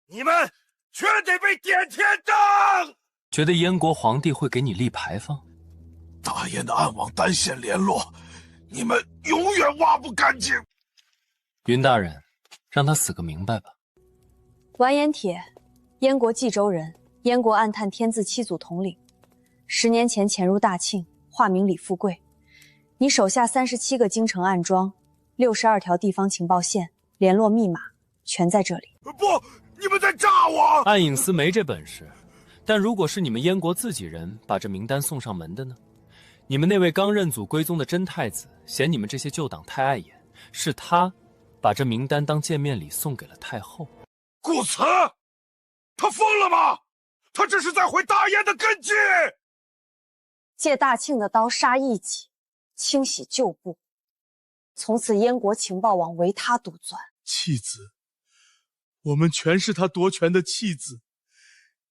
你们全得被点天杖！觉得燕国皇帝会给你立牌坊？大燕的暗网单线联络，你们永远挖不干净。云大人，让他死个明白吧。完颜铁，燕国冀州人，燕国暗探天字7组统领，10年前潜入大庆，化名李富贵。你手下37个京城暗桩，62条地方情报线，联络密码全在这里。不，你们在诈我！暗影司没这本事。但如果是你们燕国自己人把这名单送上门的呢？你们那位刚认祖归宗的真太子嫌你们这些旧党太碍眼，是他把这名单当见面礼送给了太后。顾慈，他疯了吗？他这是在毁大燕的根基！借大庆的刀杀异己，清洗旧部，从此燕国情报网唯他独尊。弃子，我们全是他夺权的弃子。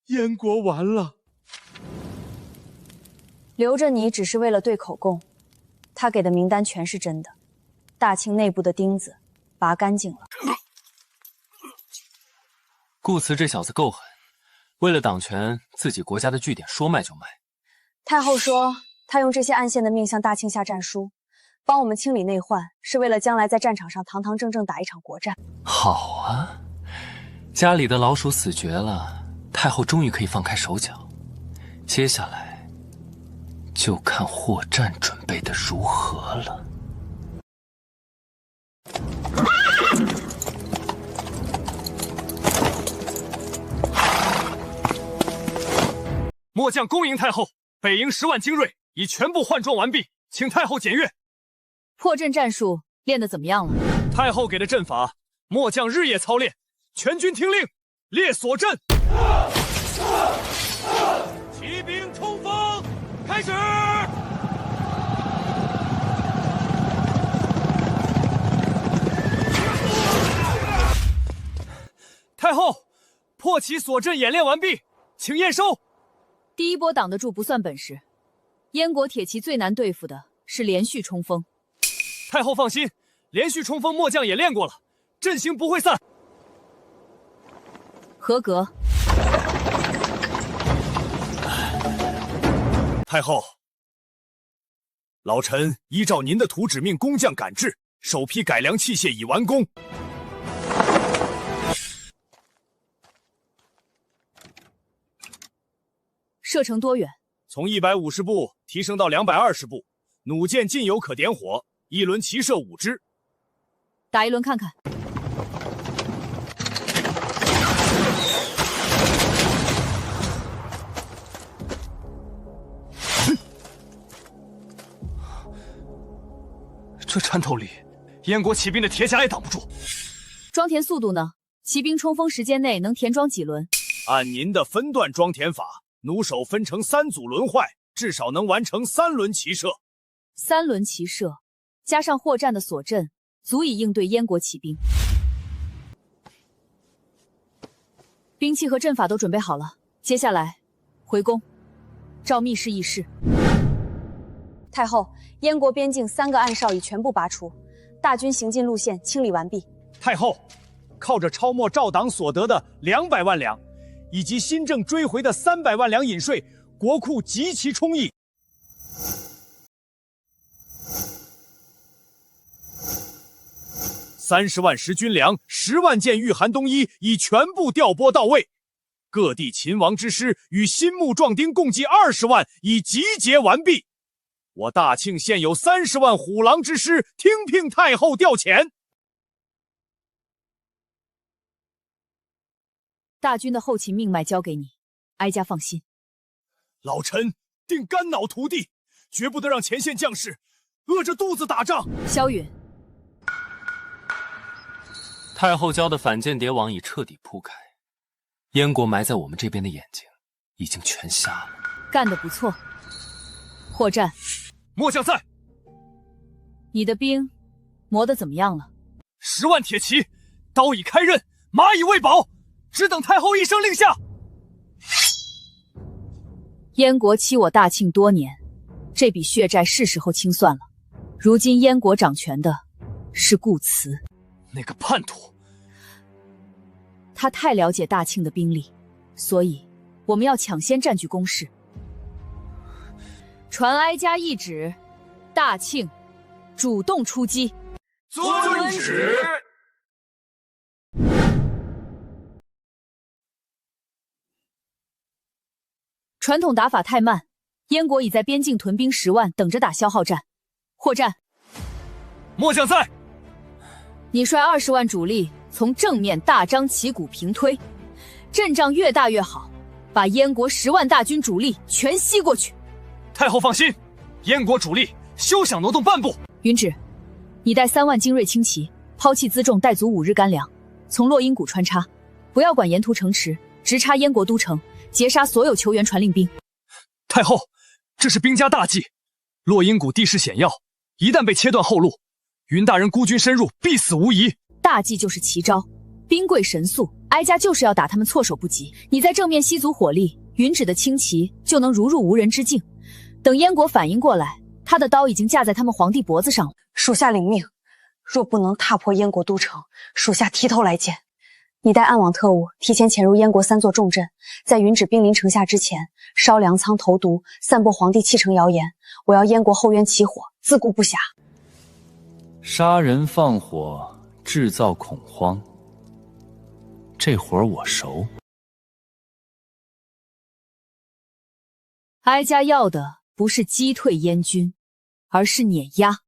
燕国完了，留着你只是为了对口供。他给的名单全是真的，大庆内部的钉子拔干净了。顾慈这小子够狠，为了党权，自己国家的据点说卖就卖。太后说，他用这些暗线的命向大庆下战书，帮我们清理内患，是为了将来在战场上堂堂正正打一场国战。好啊，家里的老鼠死绝了。太后终于可以放开手脚，接下来就看货战准备的如何了。末将恭迎太后，北营10万精锐已全部换装完毕，请太后检阅。破阵战术练得怎么样了？太后给的阵法，末将日夜操练，全军听令，列锁阵。骑兵冲锋，开始！太后，破旗锁阵演练完毕，请验收。第一波挡得住不算本事，燕国铁骑最难对付的是连续冲锋。太后放心，连续冲锋末将也练过了，阵型不会散。合格。太后，老臣依照您的图指命工匠赶制，首批改良器械已完工。射程多远？从150步提升到220步，弩箭尽有可点火，一轮齐射5支。打一轮看看。这穿透力，燕国骑兵的铁甲也挡不住。装填速度呢？骑兵冲锋时间内能填装几轮？按您的分段装填法，弩手分成3组轮坏，至少能完成3轮齐射。3轮齐射，加上货战的锁阵，足以应对燕国骑兵。兵器和阵法都准备好了，接下来回宫，照密室议事。太后，燕国边境3个暗哨已全部拔除，大军行进路线清理完毕。太后，靠着抄没赵党所得的200万两，以及新政追回的300万两引税，国库极其充裕。30万石军粮、10万件御寒冬衣已全部调拨到位，各地秦王之师与新木壮丁共计20万已集结完毕。我大庆现有30万虎狼之师，听聘太后调遣。大军的后勤命脉交给你，哀家放心。老臣定肝脑涂地，绝不得让前线将士饿着肚子打仗。萧允，太后教的反间谍网已彻底铺开，燕国埋在我们这边的眼睛已经全瞎了。干得不错。霍战，末将在。你的兵磨得怎么样了？10万铁骑，刀已开刃，马已喂饱，只等太后一声令下。燕国欺我大庆多年，这笔血债是时候清算了。如今燕国掌权的是顾慈，那个叛徒，他太了解大庆的兵力，所以我们要抢先占据攻势。传哀家懿旨，大庆主动出击。遵旨。传统打法太慢，燕国已在边境屯兵10万，等着打消耗战。霍战，末将在。你率20万主力从正面大张旗鼓平推，阵仗越大越好，把燕国10万大军主力全吸过去。太后放心，燕国主力休想挪动半步。允旨，你带3万精锐轻骑，抛弃辎重，带足5日干粮，从洛阴谷穿插，不要管沿途城池，直插燕国都城，截杀所有求援传令兵。太后，这是兵家大忌。洛阴谷地势险要，一旦被切断后路，云大人孤军深入，必死无疑。大忌就是奇招，兵贵神速，哀家就是要打他们措手不及。你在正面吸足火力，允旨的轻骑就能如入无人之境。等燕国反应过来，他的刀已经架在他们皇帝脖子上了。属下领命，若不能踏破燕国都城，属下提头来见。你带暗网特务提前潜入燕国3座重镇，在允旨兵临城下之前，烧粮仓投毒，散播皇帝弃城谣言。我要燕国后院起火，自顾不暇。杀人放火，制造恐慌，这活儿我熟。哀家要的不是击退燕军，而是碾压。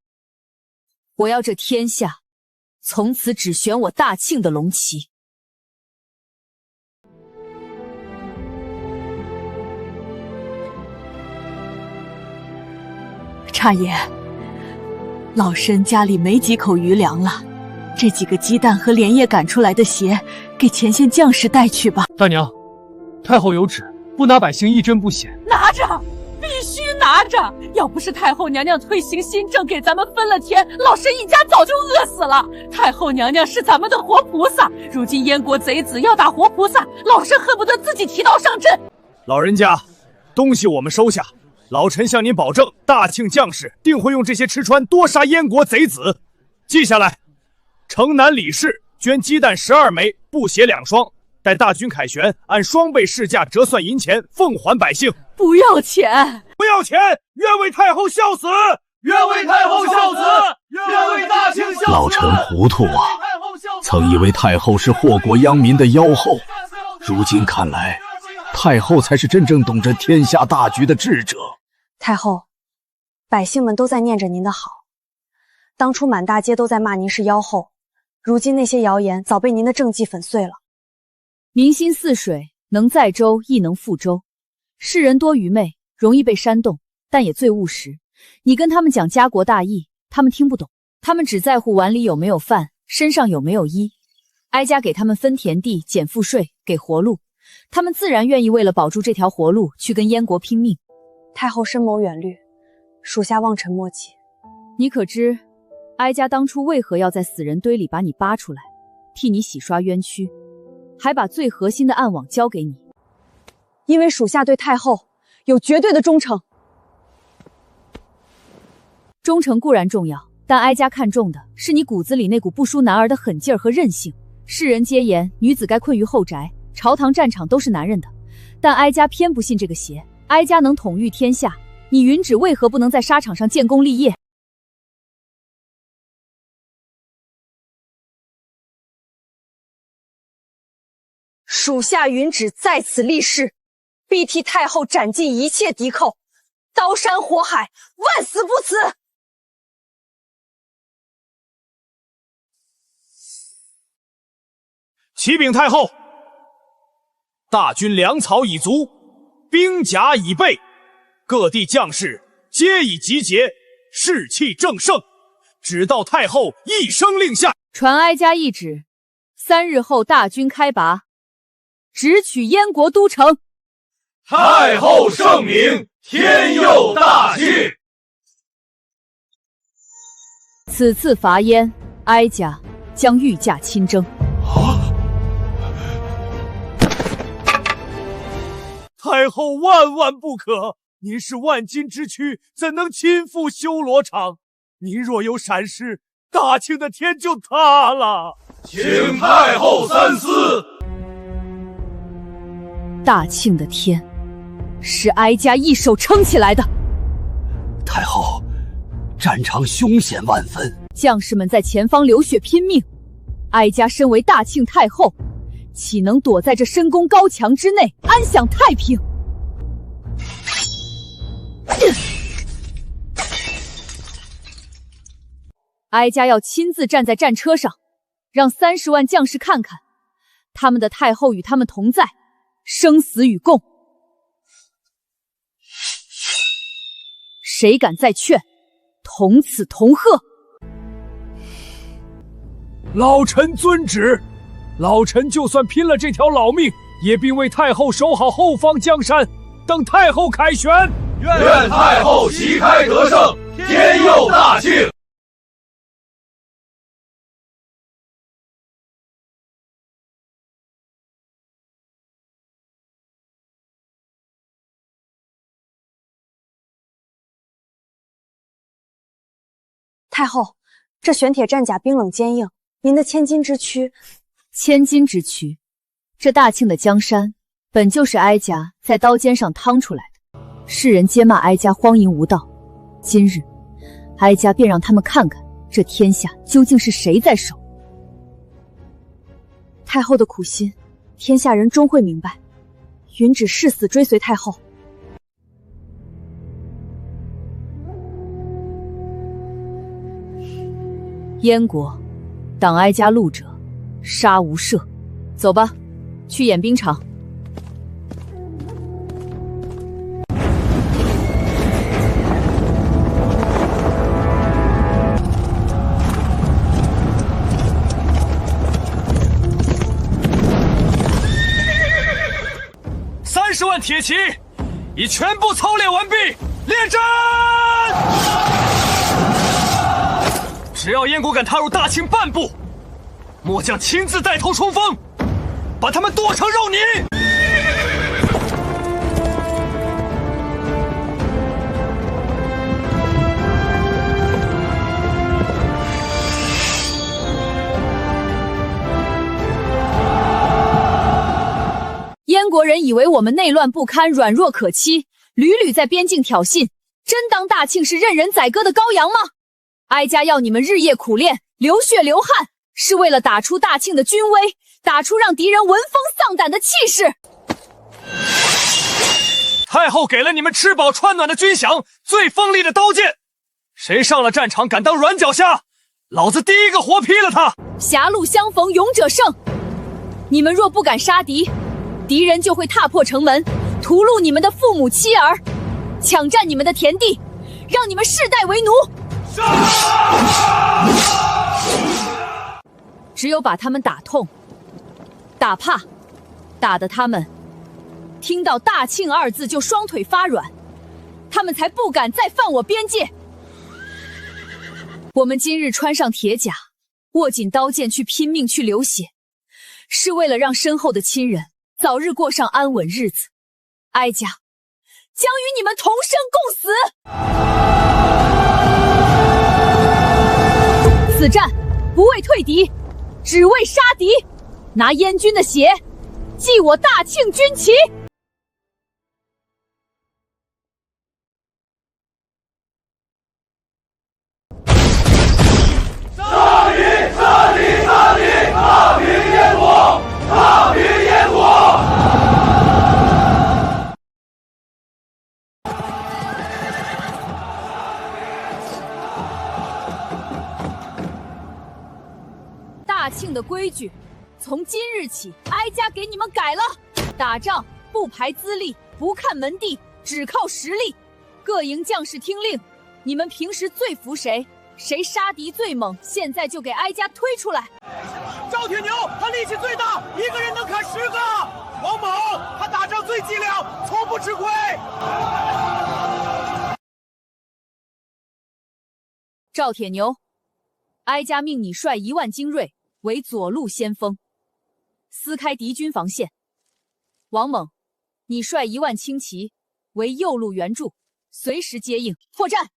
我要这天下从此只选我大庆的龙旗。差爷，老身家里没几口余粮了，这几个鸡蛋和连夜赶出来的鞋，给前线将士带去吧。大娘，太后有旨，不拿百姓一针不血。拿着，必须拿着！要不是太后娘娘推行新政，给咱们分了田，老身一家早就饿死了。太后娘娘是咱们的活菩萨，如今燕国贼子要打活菩萨，老身恨不得自己提刀上阵。老人家，东西我们收下。老臣向您保证，大庆将士定会用这些吃穿多杀燕国贼子。记下来，城南李氏捐鸡蛋12枚，布鞋2双，待大军凯旋，按双倍市价折算银钱，奉还百姓。不要钱，不要钱！愿为太后效死！愿为太后效死！愿为大庆效死！老臣糊涂啊！曾以为太后是祸国殃民的妖后，如今看来，太后才是真正懂这天下大局的智者。太后，百姓们都在念着您的好。当初满大街都在骂您是妖后，如今那些谣言早被您的政绩粉碎了。民心似水，能载舟亦能覆舟。世人多愚昧，容易被煽动，但也最务实。你跟他们讲家国大义，他们听不懂，他们只在乎碗里有没有饭，身上有没有衣。哀家给他们分田地，减赋税，给活路，他们自然愿意为了保住这条活路去跟燕国拼命。太后深谋远虑，属下望尘莫及。你可知哀家当初为何要在死人堆里把你扒出来，替你洗刷冤屈，还把最核心的暗网交给你？因为属下对太后有绝对的忠诚。忠诚固然重要，但哀家看重的是你骨子里那股不输男儿的狠劲儿和韧性。世人皆言女子该困于后宅，朝堂战场都是男人的，但哀家偏不信这个邪。哀家能统御天下，你允旨为何不能在沙场上建功立业？属下允旨在此立誓，必替太后斩尽一切敌寇，刀山火海，万死不辞。启禀太后，大军粮草已足，兵甲已备，各地将士皆已集结，士气正盛，只待太后一声令下。传哀家懿旨，3日后大军开拔，直取燕国都城。太后圣明，天佑大庆。此次伐燕，哀家将御驾亲征。太后万万不可！您是万金之躯，怎能亲赴修罗场？您若有闪失，大庆的天就塌了。请太后三思。大庆的天，是哀家一手撑起来的。太后，战场凶险万分，将士们在前方流血拼命，哀家身为大庆太后，岂能躲在这深宫高墙之内安享太平？哀家要亲自站在战车上，让30万将士看看，他们的太后与他们同在，生死与共。谁敢再劝，同此同贺。老臣遵旨。老臣就算拼了这条老命，也并为太后守好后方江山，等太后凯旋。愿太后旗开得胜，天佑大庆。太后，这玄铁战甲冰冷坚硬，您的千金之躯。千金之躯，这大庆的江山本就是哀家在刀尖上趟出来的，世人皆骂哀家荒淫无道，今日哀家便让他们看看这天下究竟是谁在守。太后的苦心，天下人终会明白。允旨誓死追随太后。燕国挡哀家路者，杀无赦。走吧，去演兵场。30万铁骑已全部操练完毕，列阵！只要燕国敢踏入大庆半步，末将亲自带头冲锋，把他们剁成肉泥！燕国人以为我们内乱不堪，软弱可欺，屡屡在边境挑衅，真当大庆是任人宰割的羔羊吗？哀家要你们日夜苦练，流血流汗，是为了打出大庆的军威，打出让敌人闻风丧胆的气势。太后给了你们吃饱穿暖的军饷，最锋利的刀剑，谁上了战场敢当软脚虾，老子第一个活劈了他！狭路相逢勇者胜，你们若不敢杀敌，敌人就会踏破城门，屠戮你们的父母妻儿，抢占你们的田地，让你们世代为奴。只有把他们打痛、打怕，打得他们听到大庆2字就双腿发软，他们才不敢再犯我边界。我们今日穿上铁甲，握紧刀剑去拼命去流血，是为了让身后的亲人早日过上安稳日子。哀家将与你们同生共死。此战不为退敌，只为杀敌，拿燕军的血祭我大庆军旗。杀敌！杀敌！杀敌！踏平燕国！踏平燕国！矩，从今日起，哀家给你们改了。打仗不排资历，不看门第，只靠实力。各营将士听令，你们平时最服谁？谁杀敌最猛，现在就给哀家推出来。赵铁牛，他力气最大，一个人能砍10个。王猛，他打仗最机灵，从不吃亏。赵铁牛，哀家命你率1万精锐为左路先锋，撕开敌军防线。王猛，你率1万轻骑为右路援助，随时接应破战。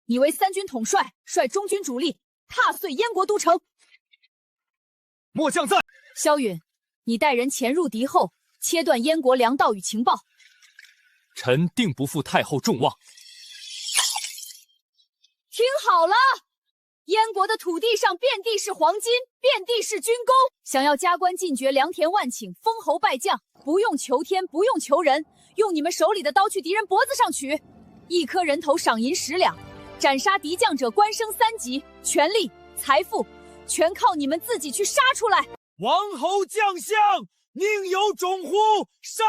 你为3军统帅，率中军主力踏碎燕国都城。末将在。萧允，你带人潜入敌后，切断燕国粮道与情报。臣定不负太后众望。听好了，燕国的土地上遍地是黄金，遍地是军功。想要加官进爵、良田万顷、封侯拜将，不用求天，不用求人，用你们手里的刀去敌人脖子上取。1颗人头赏银10两，斩杀敌将者官升3级，权力、财富全靠你们自己去杀出来。王侯将相，宁有种乎？杀！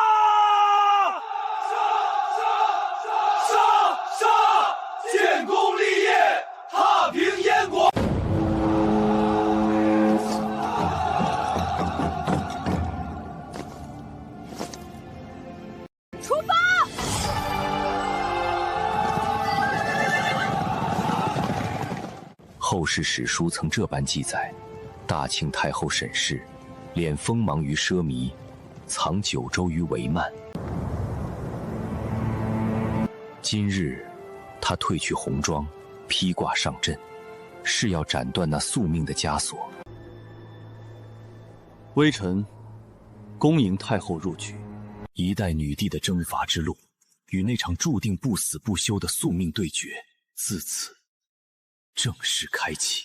建功立业，踏平燕国。出发！后世史书曾这般记载：大庆太后沈氏，敛锋芒于奢靡，藏九州于帷幔。今日，她褪去红装，披挂上阵，是要斩断那宿命的枷锁。微臣恭迎太后入局。一代女帝的征伐之路，与那场注定不死不休的宿命对决，自此正式开启。